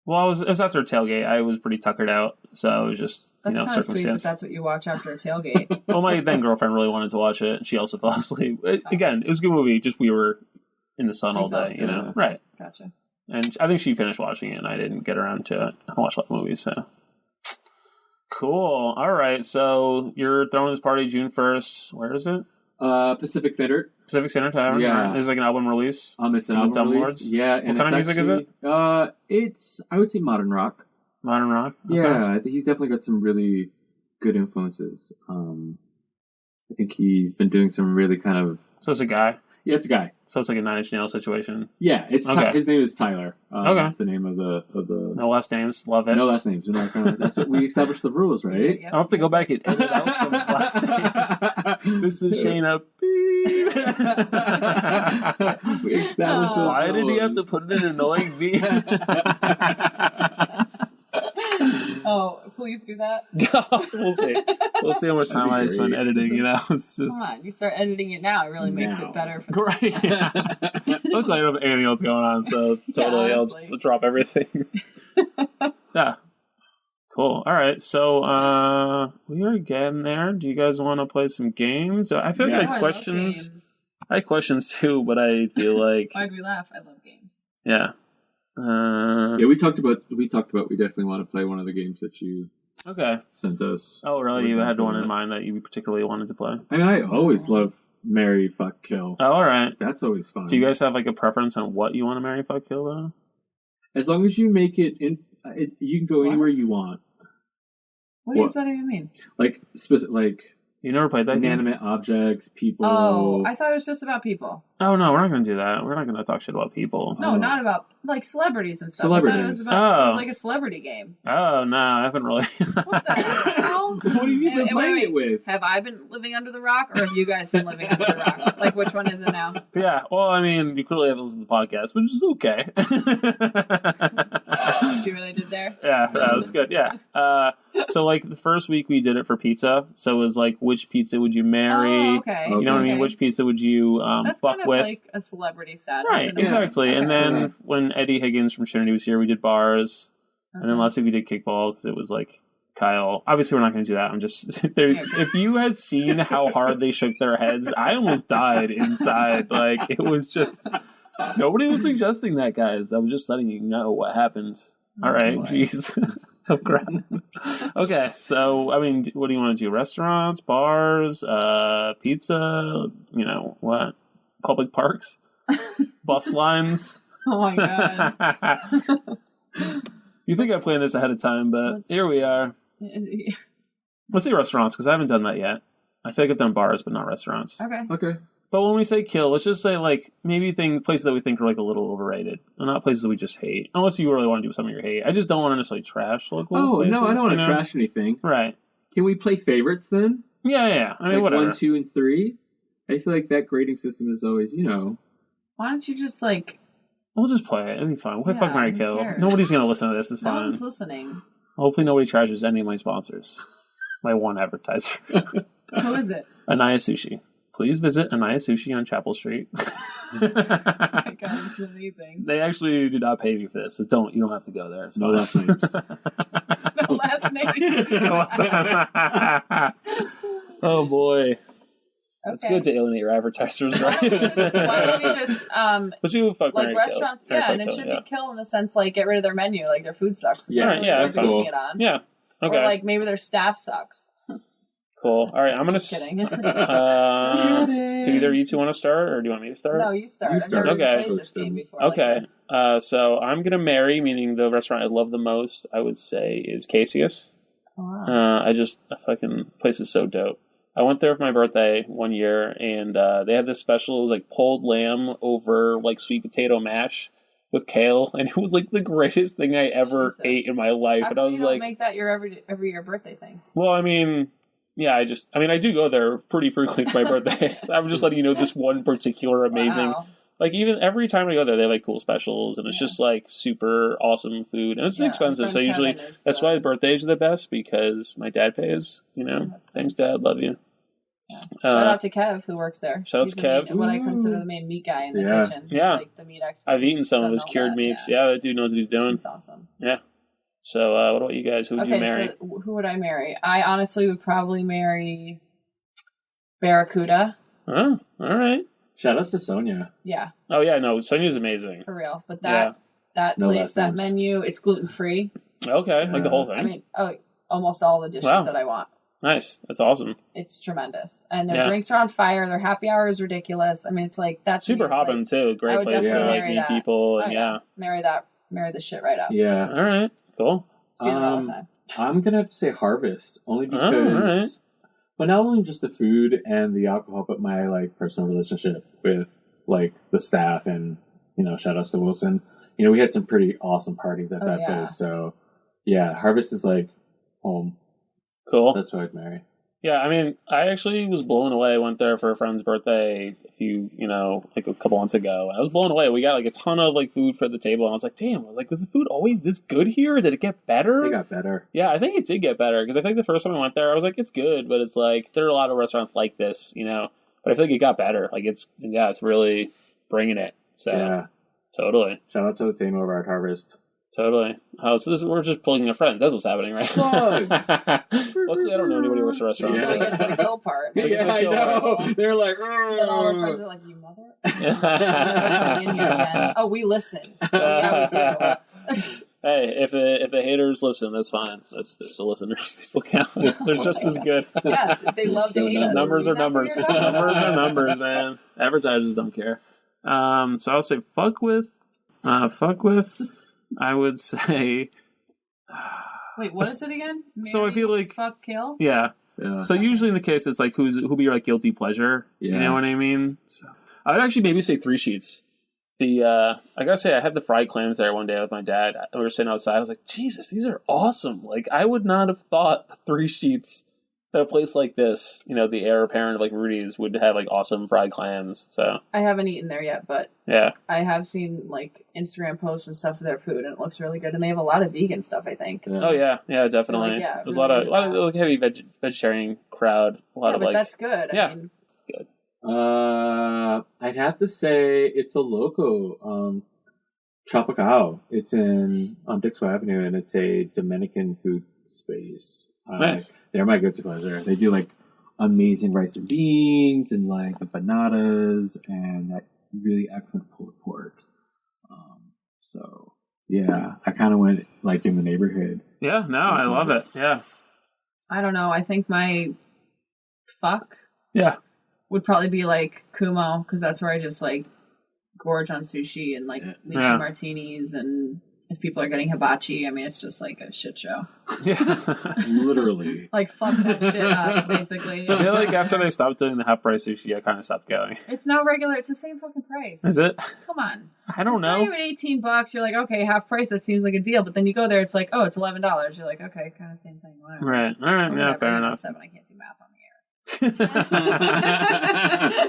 Well, it was after a tailgate. I was pretty tuckered out, so it was just, that's kind of sweet that that's what you watch after a tailgate. Well, my then girlfriend really wanted to watch it, and she also fell asleep. Again, it was a good movie, just we were in the sun all day, Right. Gotcha. And I think she finished watching it, and I didn't get around to it. I watched a lot of movies, so. Cool. All right, so you're throwing this party June 1st. Where is it? Pacific Standard. Pacific Standard Tavern? Yeah. Is it like an album release? It's an album release. Lords? Yeah. And what kind of music is it? It's, I would say modern rock. Modern rock? Okay. Yeah, he's definitely got some really good influences. I think he's been doing some really kind of... So it's a guy? Yeah, it's a guy. So it's like a Nine Inch Nails situation. Yeah, Okay. His name is Tyler. Okay. The name of the No last names. Love it. no last names. We're not gonna, that's what we established the rules, right? Yeah. I'll have to go back and edit out some last names. This is Shaina. Beep. We established those Why did he have to rules. put in an annoying beep? Oh, please do that. We'll see. We'll see how much time I spend editing. It's just Come on, you start editing it now. It really makes Now. it better for right. Yeah. Luckily, I don't have anything else going on, so totally, I'll honestly. drop everything. Yeah. Cool. All right. So we are getting there. Do you guys want to play some games? I feel like Yeah. I Oh, had I love questions. games. I had questions too, but I feel like Why'd we laugh? I love games. yeah. Yeah, we talked about we definitely want to play one of the games that you Okay. sent us. Oh, really? You We're had one in gonna- mind that you particularly wanted to play? I mean, I always love marry, fuck, kill. Oh, all right. That's always fun. Do you guys have like a preference on what you want to marry, fuck, kill though? As long as you make it you can go anywhere What? you want. What does that even mean? Like You never played that game? inanimate objects, people. Oh, I thought it was just about people. Oh no, we're not gonna do that. We're not gonna talk shit about people. No, Oh. not about like celebrities and stuff. I Celebrities. thought it was about it was Oh. like a celebrity game. Oh no, I haven't really. What the hell? What have you been And playing wait, it with? Have I been living under the rock, or have you guys been living under the rock? Like, which one is it now? Yeah, well, I mean, you clearly haven't listened to the podcast, which is okay. See what I did there? Yeah, that's good. Yeah. So like the first week we did it for pizza. So it was like, which pizza would you marry? Oh, okay. You know what I mean? Okay. Which pizza would you That's fuck kind of with? like a celebrity status. Right, in a way. exactly. And Okay. then when Eddie Higgins from Trinity was here, we did bars. And then last week we did kickball because it was like Kyle. Obviously, we're not going to do that. I'm just there. If you had seen how hard they shook their heads, I almost died inside. Like it was just nobody was suggesting that, guys. I was just letting you know what happened. All right, boy. jeez, tough crap. Okay, so I mean, what do you want to do? Restaurants, bars, pizza? You know what? Public parks, bus lines. Oh my god. You think I planned this ahead of time, but Let's- here we are. Let's say restaurants, because I haven't done that yet. I feel like I've done bars, but not restaurants. Okay. Okay. But when we say kill, let's just say, like, maybe places that we think are, like, a little overrated. And not places that we just hate. Unless you really want to do something you hate. I just don't want to necessarily trash local Oh places, no, I don't want you to know? trash anything. Right. Can we play favorites then? Yeah. I mean, Like whatever. 1, 2, and 3. I feel like that grading system is always, Why don't you just like? We'll just play it. It'll be fun. We'll play Yeah, Fuck, Marry, who Kill. cares? Nobody's going to listen to this. It's No fine. one's listening. Hopefully nobody trashes any of my sponsors. My one advertiser. Who is it? Anaya Sushi. Please visit Anaya Sushi on Chapel Street. Oh my god, it's amazing. They actually do not pay me for this, so you don't have to go there. It's No fine. last names. No last name. Oh boy. Okay. It's good to alienate your advertisers, right? Why don't we just Let's do Fuck, like Marry, restaurants? Kill. Yeah, and it Kill, should yeah. be kill in the sense like get rid of their menu, like their food sucks. Yeah, That's yeah, what that's we're basing cool. it on. Yeah. Okay. Or like maybe their staff sucks. Cool. All right. I'm gonna. Just kidding. Do either of you two want to start, or do you want me to start? No, you start. You I've start. never Okay. played this game before. Okay. Like this. So I'm gonna marry, meaning the restaurant I love the most. I would say is Casius. Oh, wow. The fucking place is so dope. I went there for my birthday one year, and they had this special. It was like pulled lamb over like sweet potato mash with kale, and it was like the greatest thing I ever Jesus. ate in my life. How And come I you was don't like, make that your every year birthday thing? well, I mean, yeah, I do go there pretty frequently for my birthday. I'm just letting you know this one particular amazing. Wow. Like even every time I go there, they have like cool specials, and it's just like super awesome food, and it's Yeah, expensive. friend So usually Kevin is that's the- why birthdays are the best because my dad pays. That's Thanks, nice. Dad, love you. Shout out to Kev who works there. shout out He's to the Kev. main- what I consider the main meat guy in the Yeah. kitchen. He's Yeah. like the meat expert. I've eaten He's some of done his all cured that, meats. Yeah. Yeah, that dude knows what he's doing. He's awesome. So what about you guys? Who would you marry? So who would I marry? I honestly would probably marry Barracuda. Oh, all right. Shout outs to Sonia. Yeah, Oh yeah, no, Sonia's amazing. for real. But Yeah. that No place, last that names. menu, it's gluten free. Okay, like the whole thing. I mean, almost all the dishes Wow. that I want. Nice, that's awesome. It's tremendous, and their Yeah. drinks are on fire. Their happy hour is ridiculous. I mean, it's like that's Super hopping too. I Great would place to definitely like marry meet that. people and Oh, yeah. marry the shit right up. Yeah. All right, cool. Be there all the time. I'm gonna have to say Harvest only Oh, all right. because, but not only just the food and the alcohol, but my like personal relationship with like the staff and, shout outs to Wilson. We had some pretty awesome parties at that place. So yeah, Harvest is like home. Cool. That's what I'd marry. Yeah, I mean, I actually was blown away. I went there for a friend's birthday like a couple months ago. And I was blown away. We got like a ton of like food for the table. And I was like, damn, was the food always this good here? Or did it get better? It got better. Yeah, I think it did get better. Because I think the first time I went there, I was like, it's good. But it's like, there are a lot of restaurants like this, But I feel like it got better. Like, it's really bringing it. So, yeah. Totally. Shout out to the team over at Harvest. Totally. Oh, so we're just plugging our friends. That's what's happening, right? Plugs. Luckily, I don't know anybody who works at restaurants. Yeah, it's the kill part. Yeah, I know. They're like, and all our friends are like, you mother? In here again. Oh, we listen. Yeah, we do. Hey, if the haters listen, that's fine. There's the listeners. They still count. They're just as good. Yeah, they love to hate us. Numbers are numbers. Numbers are numbers, man. Advertisers don't care. So I'll say fuck with. I would say. Wait, what is it again? Marry, so I feel like fuck, kill. Yeah. So usually in the case, it's like who'll be your like guilty pleasure. Yeah. You know what I mean? So I would actually maybe say 3 sheets. I gotta say, I had the fried clams there one day with my dad. We were sitting outside. I was like, Jesus, these are awesome. Like, I would not have thought 3 sheets at a place like this, the heir apparent of like Rudy's would have like awesome fried clams. So I haven't eaten there yet, but yeah, I have seen like Instagram posts and stuff of their food, and it looks really good. And they have a lot of vegan stuff, I think. Yeah. Oh yeah, definitely. Like, There's really a lot of like, heavy vegetarian crowd. A lot of but like that's good. Yeah. I mean, good. I'd have to say it's a local, Tropical. It's on Dixwell Avenue, and it's a Dominican food space. Nice. They're my guilty pleasure. They do like amazing rice and beans and like empanadas and that really excellent pulled pork. So yeah, I kind of went like in the neighborhood. Yeah, no, I love it. Yeah. I don't know. I think my fuck would probably be like Kumo, because that's where I just like gorge on sushi and like lychee martinis, and if people are getting hibachi, I mean, it's just like a shit show. Yeah. Literally. Like, fuck that shit up, basically. I feel like after they stopped doing the half price sushi, I kind of stopped going. It's not regular. It's the same fucking price. Is it? Come on. I don't know. It's not even $18. You're like, okay, half price. That seems like a deal. But then you go there, it's like, oh, it's $11. You're like, okay, kind of same thing. Whatever. Right. All right. Yeah, fair enough. 7. I can't do math on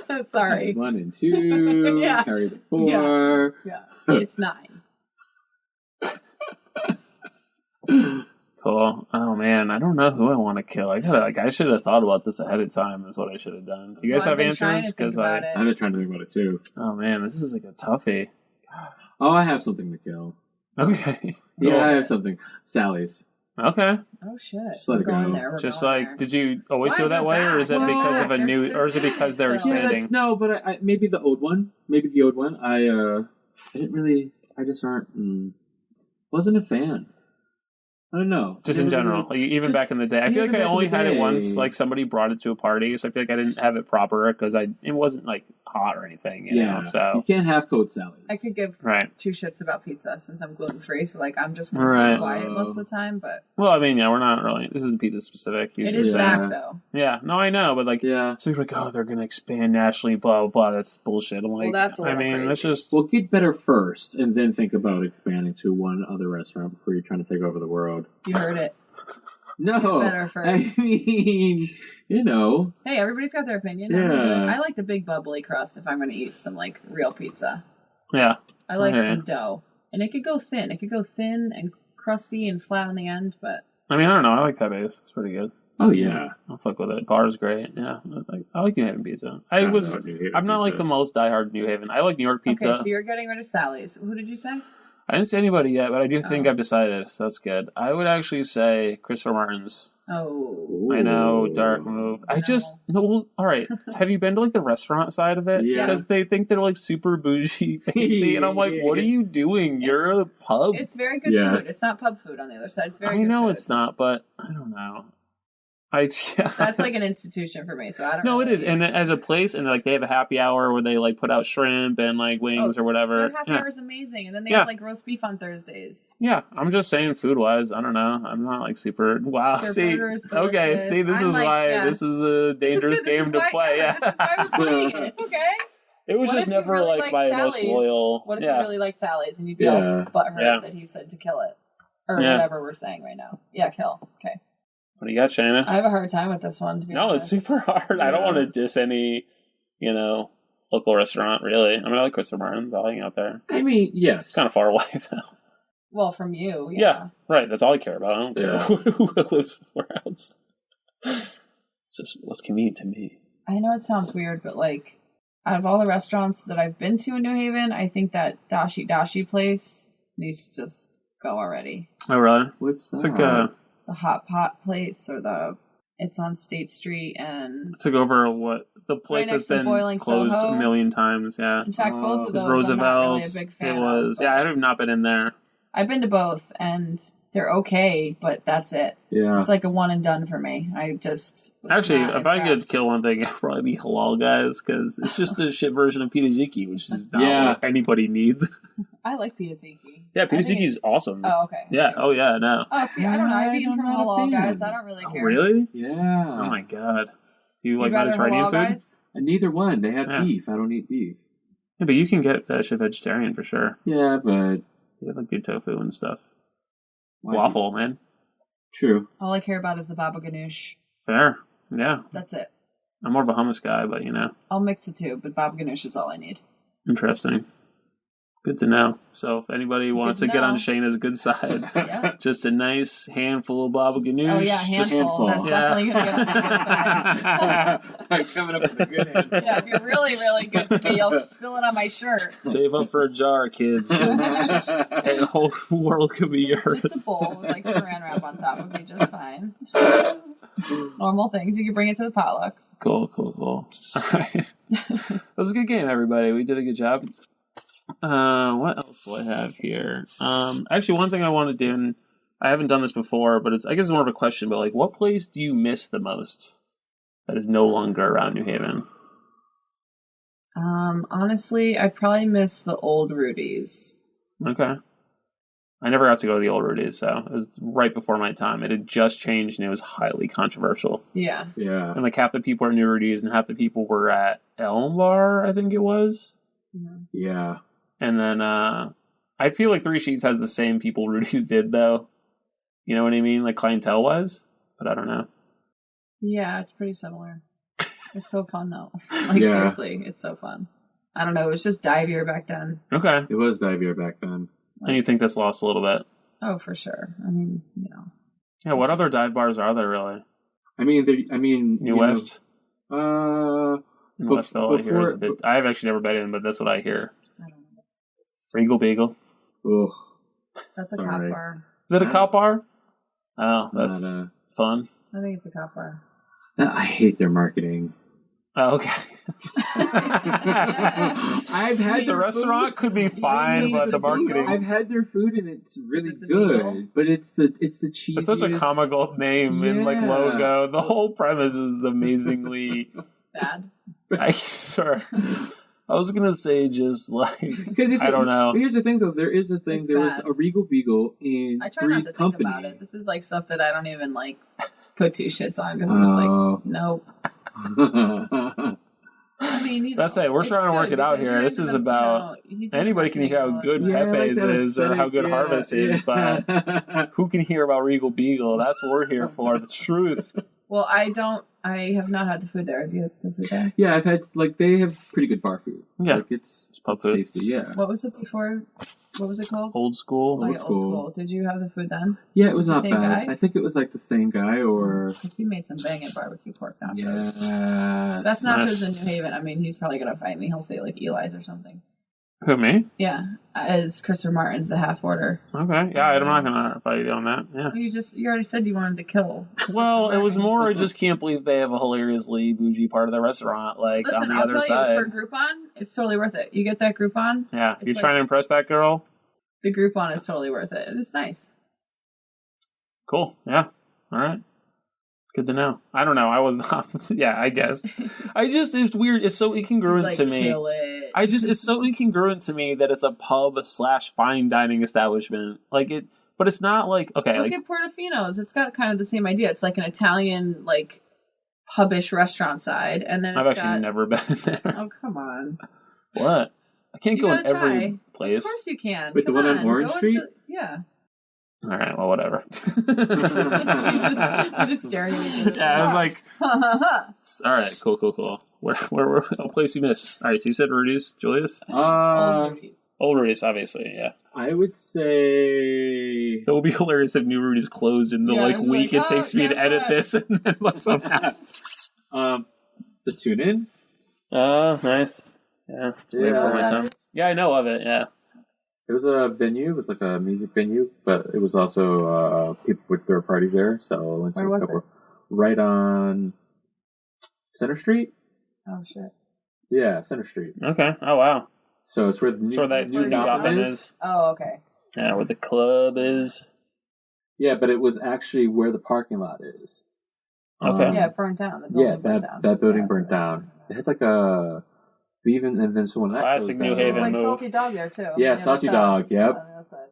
the air. Sorry. 1 and 2. Yeah. Carry the 4. Yeah. It's 9. Cool. Oh man, I don't know who I want to kill. I should have thought about this ahead of time. Is what I should have done. Do you guys have answers? Because I've been trying to think about it too. Oh man, this is like a toughie. Oh, I have something to kill. Okay. Yeah, I have something. Sally's. Okay. Oh shit. Just let it go. There. Just like, there. did you always Why feel that way, or is it well, because of a new, or is it because they're expanding? No, but I maybe the old one. Maybe the old one. I didn't really. I just wasn't a fan. I don't know. Just in general, like, even back in the day. I feel like I only had it once. Like somebody brought it to a party, so I feel like I didn't have it proper because it wasn't like hot or anything. You know, so you can't have cold salads. I could give 2 shits about pizza since I'm gluten free, so like I'm just gonna stay quiet most of the time. But well, I mean, yeah, we're not really. This isn't pizza specific. It is back though. Yeah, no, I know, but like, so you're like, oh, they're gonna expand nationally, blah blah blah. That's bullshit. I'm like, well, that's a little crazy. That's just get better first, and then think about expanding to one other restaurant before you're trying to take over the world. You heard it. No, better first. I mean, Hey, everybody's got their opinion. Yeah. I like the big bubbly crust if I'm going to eat some like real pizza. Yeah. I like some dough, and it could go thin. It could go thin and crusty and flat on the end, but I mean, I don't know. I like Pepe's. It's pretty good. Oh yeah, I'll fuck with it. Bar's great. Yeah, I like New Haven pizza. I'm not like the most diehard New Haven. I like New York pizza. Okay, so you're getting rid of Sally's. Who did you say? I didn't say anybody yet, but I do think I've decided, so that's good. I would actually say Christopher Martin's. Oh. I know, dark move. All right. Have you been to like the restaurant side of it? Yeah. Because they think they're like super bougie fancy, and I'm like, what are you doing? You're a pub. It's very good food. It's not pub food on the other side. It's very good food. I know it's not, but I don't know. That's like an institution for me, so I don't know. No, it is. And as a place, and like they have a happy hour where they like put out shrimp and like wings or whatever. Their happy hour is amazing. And then they have like roast beef on Thursdays. Yeah, I'm just saying food wise, I don't know. I'm not like super wow. Their burgers delicious. This is why this is a dangerous game to play. This is why we're playing it. It's okay. It was What just if you never really like liked my Sally's? most loyal. What if yeah. you really liked Sally's and you'd be all butthurt Yeah. that he said to kill it? Or Yeah. whatever we're saying right now. Yeah, kill. Okay. What do you got, Shaina? I have a hard time with this one, to be No, honest. it's super hard. I don't want to diss any, local restaurant, really. I mean, I like Christopher Martin's. I'll hang out there. I mean, yes. It's kind of far away, though. Well, from you, Yeah, right. That's all I care about. I don't care who lives somewhere else. Just what's convenient to me. I know it sounds weird, but like, out of all the restaurants that I've been to in New Haven, I think that Dashi Dashi place needs to just go already. Oh, really? What's that? It's like the hot pot place, or it's on State Street, and it's like over the place right that's next to been Boiling closed Soho. a million times. Yeah. In fact, both of It was those I'm not really a Roosevelt's. big fan It was. of. Yeah, I have not been in there. I've been to both, and they're okay, but that's it. Yeah. It's like a one and done for me. I just Actually, if I could kill one thing, it'd probably be Halal Guys, because it's just a shit version of Pita-Ziki, which is not what anybody needs. I like Pita-Ziki. Yeah, Pita-Ziki's awesome. Oh, okay. Yeah. Oh, yeah. No. Oh, see, I don't know. I've eaten from Halal Guys. I don't really care. Really? Yeah. Oh my god. Do you like You'd rather Mediterranean Halal food? Guys? Neither one. They have beef. I don't eat beef. Yeah, but you can get that shit vegetarian for sure. Yeah, but They have like good tofu and stuff. Why Waffle, man. True. All I care about is the baba ganoush. Fair. Yeah. That's it. I'm more of a hummus guy, but I'll mix the two, but baba ganoush is all I need. Interesting. Good to know. So if anybody wants to get on Shayna's good side, just a nice handful of baba ganoush. Oh yeah, handful. That's definitely going to get on the good side. Coming up with a good handful. Yeah, if you're really, really good to me, you'll spill it on my shirt. Save up for a jar, kids. The whole world could be yours. Just a bowl with like saran wrap on top would be just fine. Normal things. You can bring it to the potlucks. Cool. All right. That was a good game, everybody. We did a good job. What else do I have here? Actually, one thing I want to do, and I haven't done this before, but I guess it's more of a question, but like, what place do you miss the most that is no longer around New Haven? Honestly, I probably miss the old Rudy's. Okay. I never got to go to the old Rudy's, so it was right before my time. It had just changed, and it was highly controversial. Yeah. Yeah. And like half the people are New Rudy's, and half the people were at Elm Bar, I think it was. Yeah. And then I feel like Three Sheets has the same people Rudy's did, though. You know what I mean? Like clientele-wise? But I don't know. Yeah, it's pretty similar. It's so fun, though. Like, seriously, it's so fun. I don't know. It was just divier back then. Okay. It was divier back then. And you think that's lost a little bit? Oh, for sure. I mean, Yeah, what other dive bars are there, really? I mean, New West? In Westville, I hear is a bit... I've actually never been in, but that's what I hear. I don't know. Regal Beagle. Ugh. That's a cop bar. Is it a cop bar? Oh, that's fun. I think it's a cop bar. I hate their marketing. Oh, okay. I've had the restaurant could be fine, but the marketing. I've had their food and it's really It's good, but it's the cheesiest. It's such a comical name and like logo. The whole premise is amazingly bad. Sure. I was gonna say just like I don't know. Here's the thing, though. There is a thing. It's there was bad. a Regal Beagle in I try not Three's to Company. think about it. This is like stuff that I don't even like put two shits on because I'm just like, nope. I mean, that's it. We're trying to work it out here. This is about anybody can hear how good Pepe's is or how good Harvest is, but who can hear about Regal Beagle? That's what we're here for. The truth. Well, I have not had the food there. Have you had the food there? Yeah, I've had they have pretty good bar food. Yeah, like, it's pub food. tasty. Yeah. What was it before? What was it called? Old School. Old School. Did you have the food then? Yeah, it was the not same bad. guy? I think it was like the same guy, or because he made some banging barbecue pork nachos. Yes. That's nachos in New Haven. I mean, he's probably gonna fight me. He'll say like Eli's or something. Who, me? Yeah, as Christopher Martin's the half order. Okay, yeah, I'm not gonna fight you on that. Yeah. You already said you wanted to kill. Well, it was more. I just can't believe they have a hilariously bougie part of their restaurant, like Listen, on the I'll other tell side. you, for Groupon, it's totally worth it. You get that Groupon. Yeah, you like, trying to impress that girl? The Groupon is totally worth it, and it's nice. Cool. Yeah. All right. Good to know. I don't know. I was not. Yeah, I guess. It's weird. It's so incongruent to me. Kill it. It's so incongruent to me that it's a pub/fine dining establishment. Like it, but it's not like okay. Look at Portofino's. It's got kind of the same idea. It's like an Italian like pubish restaurant side, and then I've actually never been there. Oh come on. What? I can't You go in gotta every try. place. Of course you can. Wait, the Come one on Orange go Street? Yeah. All right, well, whatever. You're just staring at me. Yeah, I was like, all right, cool. Where a place you miss? All right, so you said Rudy's, Julius? Old Rudy's. Old Rudy's, obviously, yeah. I would say... It would be hilarious if New Rudy's closed in the week it takes me to edit this and then what's up the Tune-In? Oh, nice. Yeah, it's way before my time. Yeah, I know of it, yeah. It was a venue. It was like a music venue, but it was also people would throw parties there. So I went to Where was it? Right on Center Street. Oh shit. Yeah, Center Street. Okay. Oh wow. So it's where the new Gotham is. Oh okay. Yeah, where the club is. Yeah, but it was actually where the parking lot is. Okay. Yeah, it burned down. That building burnt down. It had like a. And then so when that classic New It was Haven like move. Salty Dog there too. Yeah, Salty Dog. Yep. On the other side.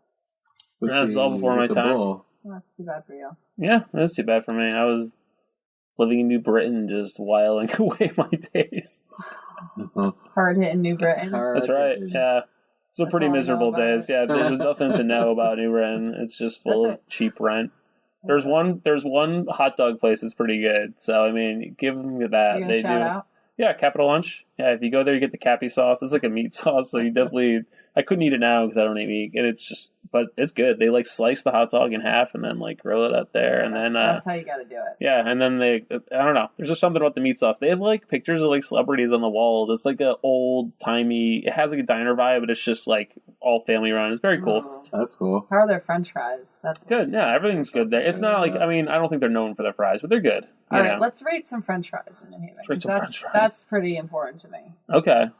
That's all before my time. Well, that's too bad for you. Yeah, that's too bad for me. I was living in New Britain, just whiling away my days. Hard hitting New Britain. That's right. Yeah. It's a pretty miserable days. Yeah, there's nothing to know about New Britain. It's just full of cheap rent. There's one hot dog place that's pretty good. So I mean, give them that. You gonna shout out? Yeah, Capital Lunch. Yeah, if you go there, you get the Cappy sauce. It's like a meat sauce, so you definitely. I couldn't eat it now because I don't eat meat, and but it's good. They like slice the hot dog in half and then like grill it up there, and then that's how you got to do it. Yeah, and then I don't know. There's just something about the meat sauce. They have like pictures of like celebrities on the walls. It's like a old timey. It has like a diner vibe, but it's just like all family run. It's very cool. That's cool. How are their French fries? That's good. Yeah, everything's good there. It's not like I don't think they're known for their fries, but they're good. All right, let's rate some French fries in New Haven. That's pretty important to me. Okay.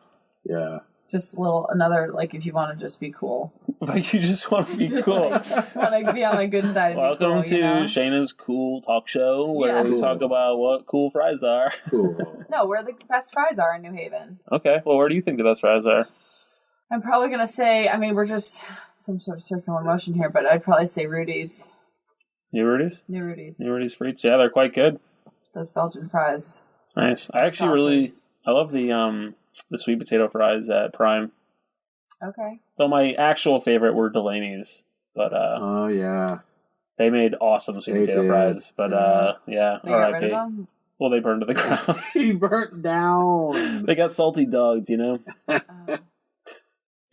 Yeah. Just another if you want to just be cool. Like you just want to be cool. Want to be on my good side. Welcome to Shaina's Cool Talk Show, where we talk about what cool fries are. Cool. No, where the best fries are in New Haven. Okay, well, where do you think the best fries are? I'm probably gonna say. We're just some sort of circular motion here, but I'd probably say Rudy's. New Rudy's. New Rudy's Frites. Yeah, they're quite good. Those Belgian fries. Nice. I actually I love the sweet potato fries at Prime. Okay. Though my actual favorite were Delaney's, but oh yeah, they made awesome sweet potato fries. But yeah, they got rid of them? Well, they burned to the ground. He burnt down. They got salty dogs, you know. Do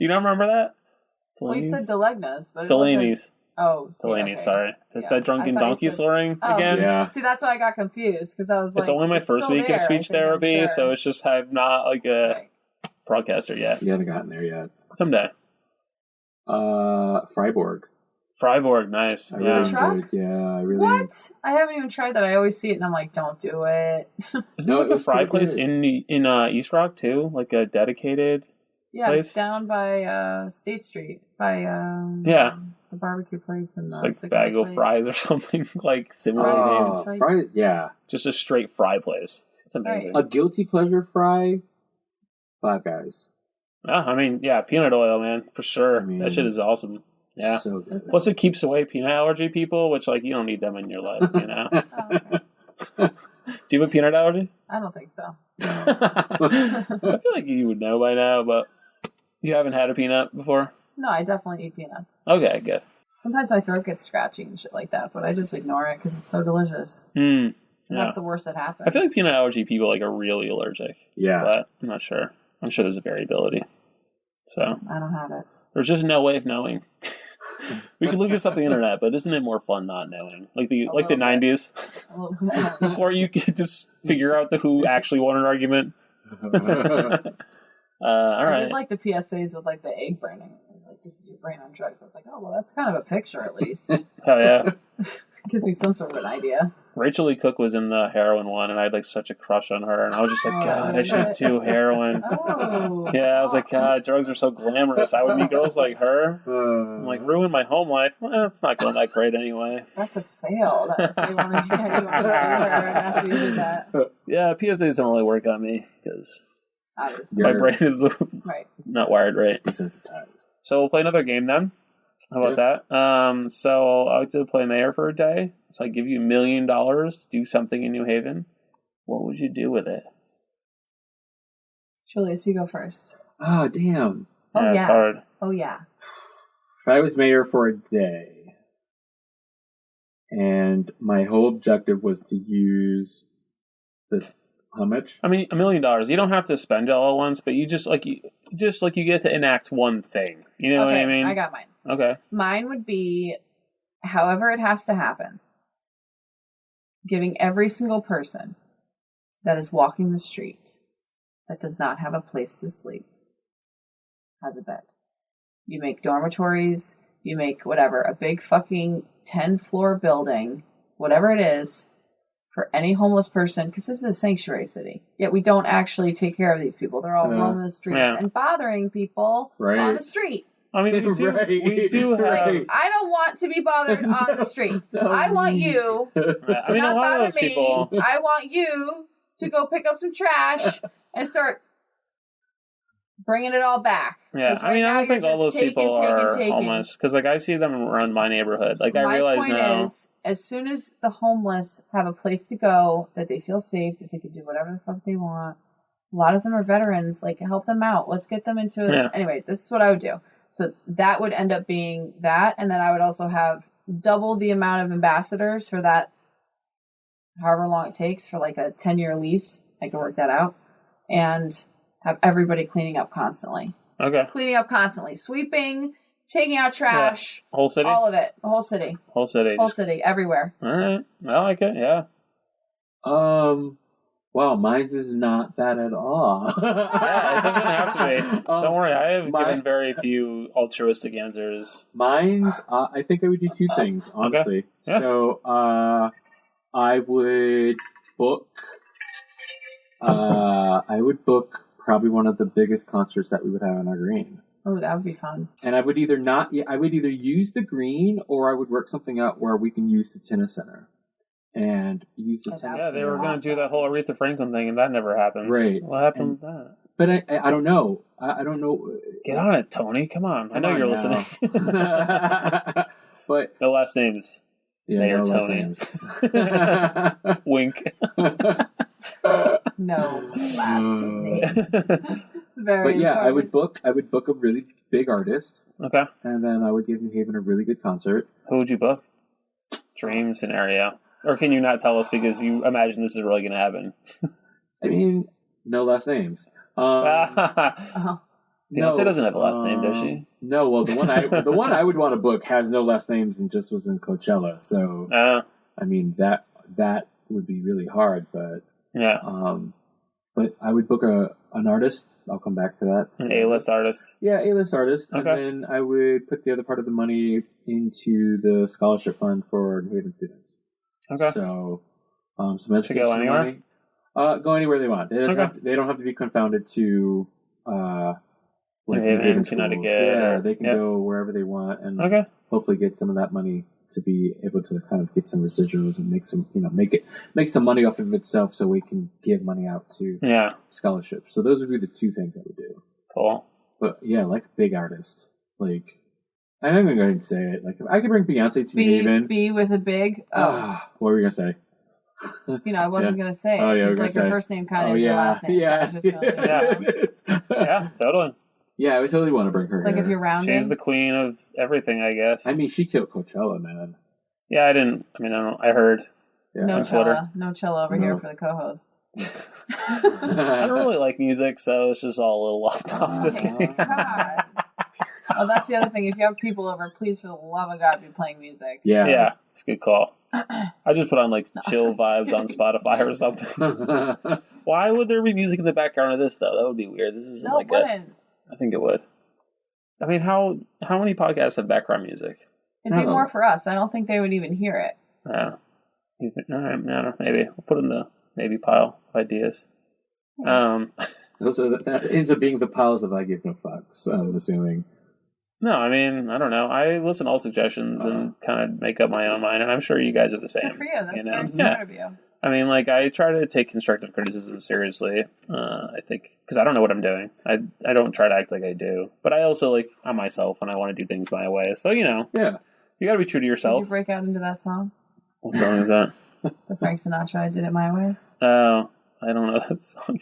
you not remember that? Delaney's? Well, you said Delegna's, but Delaney's. Delaney's, sorry. That's that drunken donkey slurring again? Yeah. See, that's why I got confused, because I was it's only my first week of speech therapy, so it's just I'm not like a broadcaster yet. You haven't gotten there yet. Someday. Freiburg, nice. I really. What? I haven't even tried that. I always see it, and I'm like, don't do it. Isn't there like a fry place in East Rock, too? Like a dedicated place? It's down by State Street, by the barbecue place and it's like Bagel Fries or something like similar names. Just a straight fry place. It's amazing. A guilty pleasure fry. Five Guys. Peanut oil, man, for sure. That shit is awesome. Yeah. So good. Plus, it keeps away peanut allergy people, which you don't need them in your life, you know. Do you have a peanut allergy? I don't think so. I feel like you would know by now, but you haven't had a peanut before? No, I definitely eat peanuts. Okay, good. Sometimes my throat gets scratchy and shit like that, but I just ignore it because it's so delicious. That's the worst that happens. I feel like peanut allergy people are really allergic. Yeah. But I'm not sure. I'm sure there's a variability. So I don't have it. There's just no way of knowing. We could look this up on the internet, but isn't it more fun not knowing? Like the 90s? Or you could just figure out who actually won an argument. All right. I did like the PSAs with the egg burning. This is your brain on drugs. I was like, oh, well, that's kind of a picture at least. Oh, yeah. Gives me some sort of an idea. Rachel Lee Cook was in the heroin one, and I had such a crush on her, and I was just like, God, I should do heroin. Oh. Yeah, I was like, God, drugs are so glamorous. I would meet girls like her. I'm ruin my home life. Well, it's not going that great anyway. That's a fail. That they wanted to get you on heroin after you did that. Yeah, PSAs don't really work on me, because my brain is not wired right. Desensitized. So we'll play another game then. How about that? So I like to play mayor for a day. So I give you $1 million to do something in New Haven. What would you do with it? Julius, you go first. Oh, damn. Oh, Yeah, yeah. it's hard. Oh, yeah. If I was mayor for a day, and my whole objective was to use this, how much? I mean, $1 million. You don't have to spend it all at once, but you you get to enact one thing. You know what I mean? I got mine. Okay. Mine would be, however it has to happen, giving every single person that is walking the street that does not have a place to sleep has a bed. You make dormitories, you make whatever, a big fucking 10-floor building, whatever it is, for any homeless person, because this is a sanctuary city. Yet we don't actually take care of these people. They're all roaming the streets and bothering people on the street. I mean, we do have... Like, I don't want to be bothered on the street. I want you to not bother me. People... I want you to go pick up some trash and start bringing it all back. Yeah, I mean, I don't think all those people are homeless, because, like, I see them around my neighborhood. Like, I realize now... My point is, as soon as the homeless have a place to go, that they feel safe, that they can do whatever the fuck they want, a lot of them are veterans, like, help them out. Let's get them into it. Yeah. Anyway, this is what I would do. So that would end up being that, and then I would also have double the amount of ambassadors for that, however long it takes, for, like, a 10-year lease. I could work that out. And... have everybody cleaning up constantly. Okay. Cleaning up constantly. Sweeping, taking out trash. Yeah. Whole city? All of it. The whole city. Whole city. Whole city. Everywhere. All right. I like it. Yeah. Wow, mine's is not that at all. Yeah, it doesn't have to be. Don't worry, I have given very few altruistic answers. Mine's, I think I would do two things, honestly. Okay. Yeah. So, I would book probably one of the biggest concerts that we would have on our green. Oh, that would be fun. And I would either use the green, or I would work something out where we can use the tennis center. And use the tennis center. Yeah, they were going to do that whole Aretha Franklin thing, and that never happened. Right. What happened with that? But I don't know. I don't know. Get on it, Tony. Come on. I know you're listening. But no last names. Yeah, Mayor no Tony. Last names. Wink. No last names. But yeah, I would book a really big artist. Okay. And then I would give New Haven a really good concert. Who would you book? Dream scenario. Or can you not tell us because you imagine this is really going to happen? I mean, no last names. Beyonce doesn't have a last name, does she? No. Well, the one I would want to book has no last names and just was in Coachella. So, I mean, that would be really hard, but yeah. But I would book an artist. I'll come back to that. An A-list artist. Yeah, A-list artist. Okay. And then I would put the other part of the money into the scholarship fund for New Haven students. Okay. So, some education go anywhere? money. Go anywhere they want. They don't have to be confounded to like New Haven, Connecticut. Yeah, they can go wherever they want and hopefully get some of that money to be able to kind of get some residuals and make some, make some money off of itself so we can give money out to scholarships. So those would be the two things I would do. Cool. But yeah, like big artists. Like, I'm not even going to say it. Like, if I could bring Beyonce to New Haven. B with a big. Oh. What were you going to say? I wasn't going to say it. Oh, yeah, it's like your first name kind of is your last name. Yeah. So Yeah, tother. Yeah, I would totally want to bring her here. It's like if you're rounding. She's the queen of everything, I guess. I mean, she killed Coachella, man. Yeah, I heard. Yeah. No Chilla. No Chilla over here for the co-host. I don't really like music, so it's just all a little lost off. Just kidding. God. Oh, that's the other thing. If you have people over, please, for the love of God, be playing music. Yeah, it's a good call. I just put on chill vibes on Spotify or something. Why would there be music in the background of this though? That would be weird. This isn't it wouldn't. I think it would. I mean, how many podcasts have background music? It'd be more for us. I don't think they would even hear it. No, maybe we'll put in the maybe pile of ideas. So that ends up being the piles of I give no fucks. I'm assuming. No, I mean, I don't know. I listen to all suggestions and kind of make up my own mind, and I'm sure you guys are the same. Good for you. That's very smart of you. I mean, I try to take constructive criticism seriously, I think, because I don't know what I'm doing. I don't try to act like I do. But I also, I'm myself, and I want to do things my way. So, Yeah. You got to be true to yourself. Did you break out into that song? What song is that? The Frank Sinatra, I Did It My Way. Oh, I don't know that song.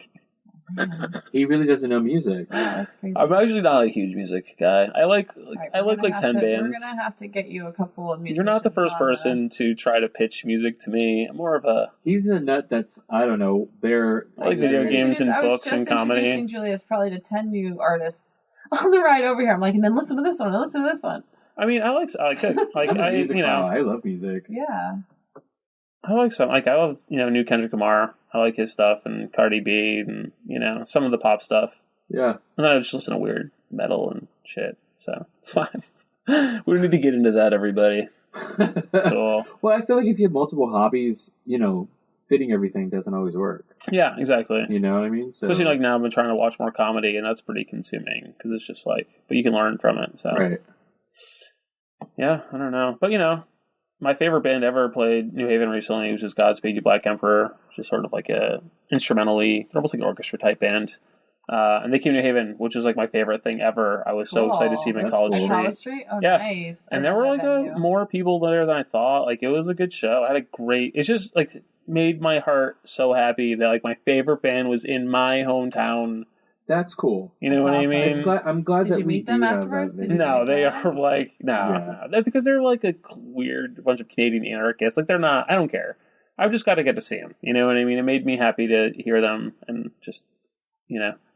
He really doesn't know music. Yeah, that's crazy. I'm actually not a huge music guy. I like Right, I like 10 bands. We're gonna have to get you a couple of musicians. You're not the first person to try to pitch music to me. I'm more of a... He's a nut that's, I don't know, they're... I like video games and books and comedy. I was just introducing Julius probably to 10 new artists on the ride over here. I'm like, and then listen to this one, and listen to this one. I mean, I like I love music. Yeah. I like some, like, I love, new Kendrick Lamar. I like his stuff, and Cardi B, and, some of the pop stuff. Yeah. And then I just listen to weird metal and shit, so it's fine. We don't need to get into that, everybody. Cool. Well, I feel like if you have multiple hobbies, fitting everything doesn't always work. Yeah, exactly. You know what I mean? So, especially like now I've been trying to watch more comedy, and that's pretty consuming, because it's just like, but you can learn from it, so. Right. Yeah, I don't know. But, my favorite band ever played New Haven recently, which is Godspeed You Black Emperor, just sort of like a instrumentally, almost like an orchestra type band. And they came to New Haven, which is like my favorite thing ever. I was so excited to see them in College Street. College Street? Oh, yeah. Nice. And there were like more people there than I thought. Like, it was a good show. I had a great, it's just like made my heart so happy that like my favorite band was in my hometown. That's cool. You know That's what awesome. I mean? I'm glad Did that you we meet them afterwards? No, they are like, no. That's because they're like a weird bunch of Canadian anarchists. Like, they're not, I don't care. I've just got to get to see them. You know what I mean? It made me happy to hear them and just,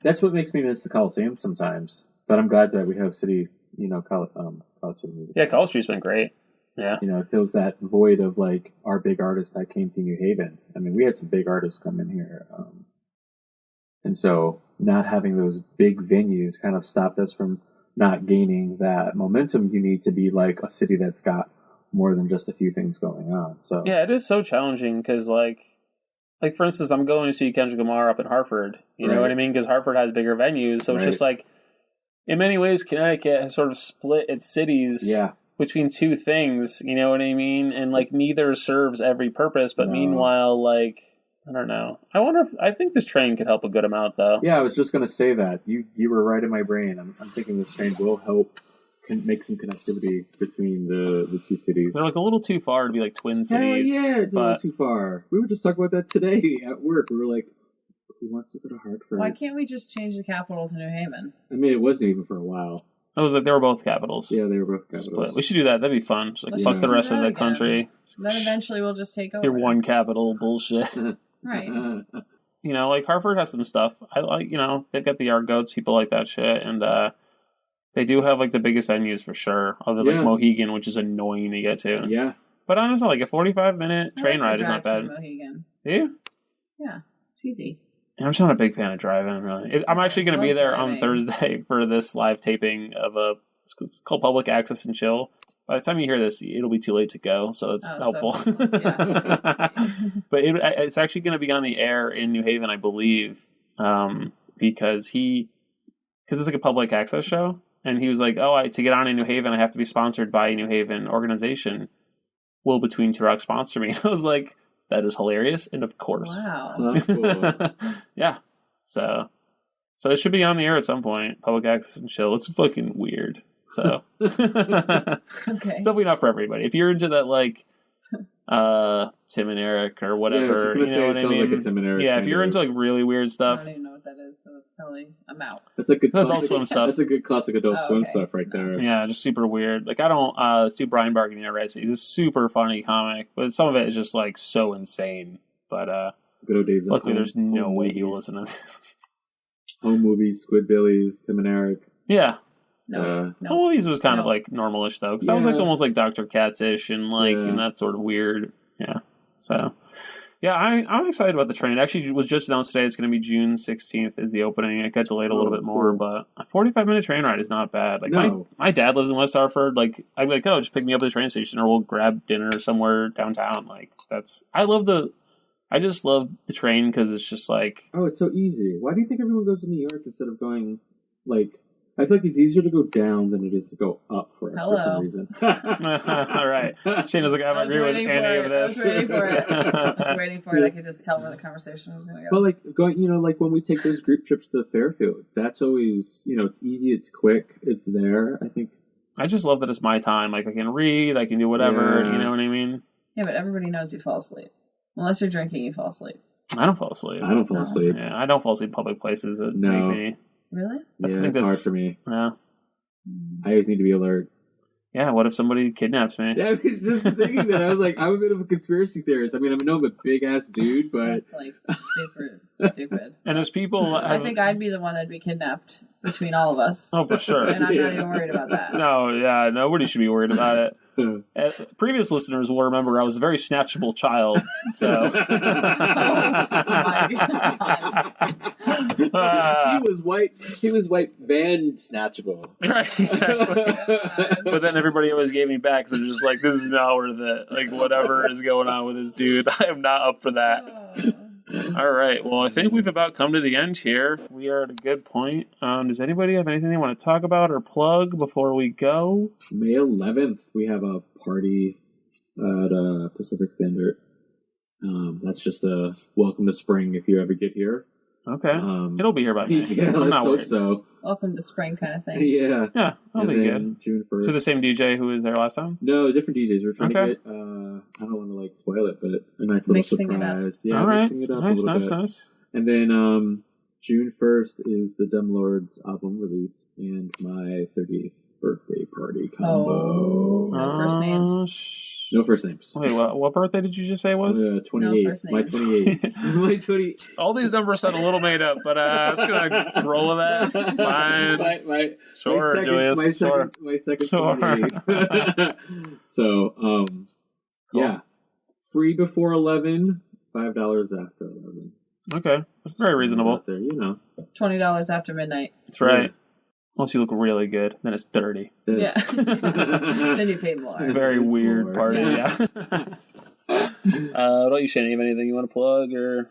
That's what makes me miss the Coliseum sometimes. But I'm glad that we have city, College City music. Yeah, College Street's been great. Yeah. It fills that void of like our big artists that came to New Haven. I mean, we had some big artists come in here. And so not having those big venues kind of stopped us from not gaining that momentum you need to be like a city that's got more than just a few things going on. So yeah, it is so challenging because like for instance, I'm going to see Kendrick Lamar up in Hartford. You know what I mean? Because Hartford has bigger venues, so it's just like in many ways Connecticut has sort of split its cities between two things. You know what I mean? And like neither serves every purpose, but meanwhile, like. I don't know. I think this train could help a good amount, though. Yeah, I was just going to say that. You were right in my brain. I'm thinking this train will help make some connectivity between the two cities. They're like a little too far to be like twin cities. Yeah, it's a little too far. We were just talking about that today at work. We were like, who wants to go to Hartford? Why can't we just change the capital to New Haven? I mean, it wasn't even for a while. I was like, they were both capitals. Yeah, they were both capitals. Split. We should do that. That'd be fun. Just like fuck the rest of the country. Then eventually we'll just take over. Your one capital bullshit. Right. Like Hartford has some stuff. I like, they've got the Argots, people like that shit, and they do have like the biggest venues for sure, other than like Mohegan, which is annoying to get to. Yeah. But honestly, like a 45-minute train ride is not bad. Mohegan. Do you? Yeah, it's easy. I'm just not a big fan of driving, really. I'm actually going to be there on Thursday for this live taping of it's called Public Access and Chill. By the time you hear this, it'll be too late to go, so it's helpful. But it's actually going to be on the air in New Haven, I believe, because it's like a public access show, and he was like, to get on in New Haven, I have to be sponsored by a New Haven organization. Will Between Two Rocks sponsor me? I was like, that is hilarious, and of course. Wow. That's cool. Yeah. So it should be on the air at some point, Public Access and Chill. It's fucking weird. So it's definitely not for everybody. If you're into that, like Tim and Eric or whatever, you know what I mean? Like a Tim and Eric if you're into like really weird stuff, I don't even know what that is, so it's probably I'm out. That's a good Adult Swim stuff. That's a good classic Adult Swim stuff right there. Yeah, just super weird. Like I don't. Let's do Brian Bargany Rice. He's a super funny comic, but some of it is just like so insane. But good old days. Luckily, there's no way he will listen to this. Home movies, Squidbillies, Tim and Eric. Yeah. No. Home movies was kind of like normalish though, because that was like almost like Dr. Katz-ish and like and that sort of weird. Yeah. So. Yeah, I'm excited about the train. It actually was just announced today. It's going to be June 16th is the opening. It got delayed a little bit more, but a 45-minute train ride is not bad. Like my dad lives in West Hartford. Like I'd be like, just pick me up at the train station, or we'll grab dinner somewhere downtown. Like I just love the train because it's just like it's so easy. Why do you think everyone goes to New York instead of going like? I feel like it's easier to go down than it is to go up for some reason. All right. Shayna's like, I don't agree with any of this. I was waiting for it. I could just tell where the conversation was going to go. But like going, like when we take those group trips to Fairfield, that's always, it's easy, it's quick, it's there. I think. I just love that it's my time. Like I can read, I can do whatever. You know what I mean? Yeah, but everybody knows you fall asleep. Unless you're drinking, you fall asleep. I don't fall asleep. I don't fall asleep. Yeah, I don't fall asleep in public places that No. make me. Really? Yeah, it's hard for me. Yeah. I always need to be alert. Yeah, what if somebody kidnaps me? Yeah, I was just thinking that. I was like, I'm a bit of a conspiracy theorist. I mean, I'm a big ass dude, but That's like stupid. And there's people. I think I'd be the one that'd be kidnapped between all of us. Oh, for sure. And I'm not even worried about that. No, yeah, nobody should be worried about it. As previous listeners will remember, I was a very snatchable child, so. Oh my God. He was white van snatchable. Right, exactly. But then everybody always gave me back, so they're just like, this is not worth it. Like, whatever is going on with this dude, I am not up for that. All right, well, I think we've about come to the end here. We are at a good point. Does anybody have anything they want to talk about or plug before we go? May 11th, we have a party at Pacific Standard. That's just a welcome to spring if you ever get here. Okay. It'll be here by May. Yeah, I'm not worried. so. Welcome to spring kind of thing. Yeah. Yeah, that'll be good. June 1st. So the same DJ who was there last time? No, different DJs. We're trying Okay. to get, I don't want to like spoil it, but a nice little Mixing it up. surprise. Yeah, All right. mixing it up Nice, a little bit. nice. And then June 1st is the Dumb Lords album release and my 38th birthday party combo. Oh, no first names. No first names. Wait, what birthday did you just say it was? 28th. No first My names. 28th. My 28th. All these numbers sound a little made up, but I'm just gonna roll with that. It's fine. Sure, Julius. My second Sure. 28th. So, Cool. yeah. Free before 11, $5 after 11. Okay, that's very reasonable. Out there, you know. $20 after midnight. That's right. Unless you look really good, then it's 30. Yeah. Then you pay more. It's a very weird more. party, yeah. What about you, Shane? You have anything you want to plug or?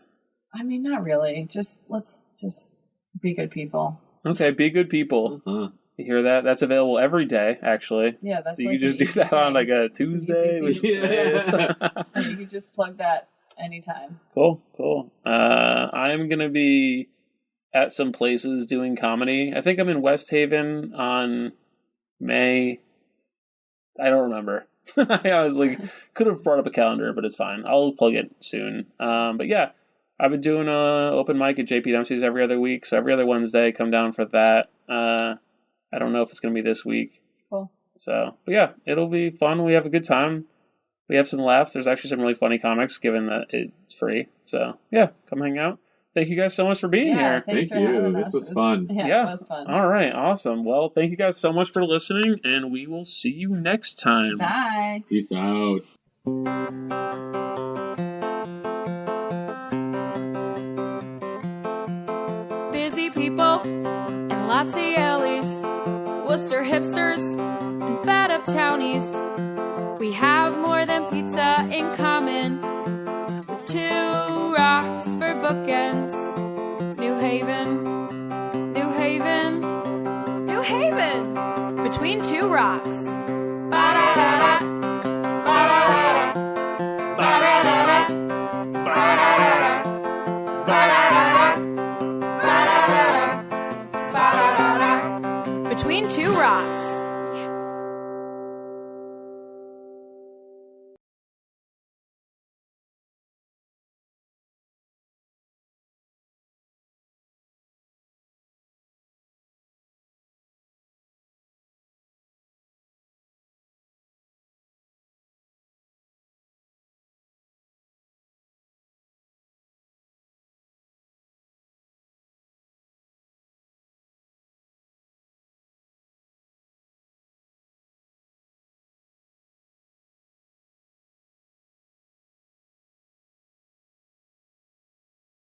I mean, not really. Let's just be good people. Okay, be good people. Uh-huh. You hear that? That's available every day, actually. Yeah, that's So you like can just an do easy that on thing. like a Tuesday. It's an easy Yeah. And you can just plug that anytime. Cool. I'm gonna be at some places doing comedy. I think I'm in West Haven on May. I don't remember. I was like, could have brought up a calendar, but it's fine. I'll plug it soon. But yeah, I've been doing a open mic at JP Dempsey's every other week. So every other Wednesday, come down for that. I don't know if it's gonna be this week. Cool. So, but yeah, it'll be fun. We have a good time. We have some laughs. There's actually some really funny comics, given that it's free. So yeah, come hang out. Thank you guys so much for being here. Thanks Thank for you. having This us. was fun. Yeah, it was fun. All right, awesome. Well, thank you guys so much for listening, and we will see you next time. Bye. Peace out. Busy people and lots of yellies, Worcester hipsters and fat up townies. We have more than pizza in common, with 2 rocks for bookends. New Haven, between 2 rocks. Ba-da-da-da, ba-da-da-da, ba-da-da-da, ba-da-da-da, ba-da-da-da, ba-da-da-da, ba-da-da-da. Between 2 rocks.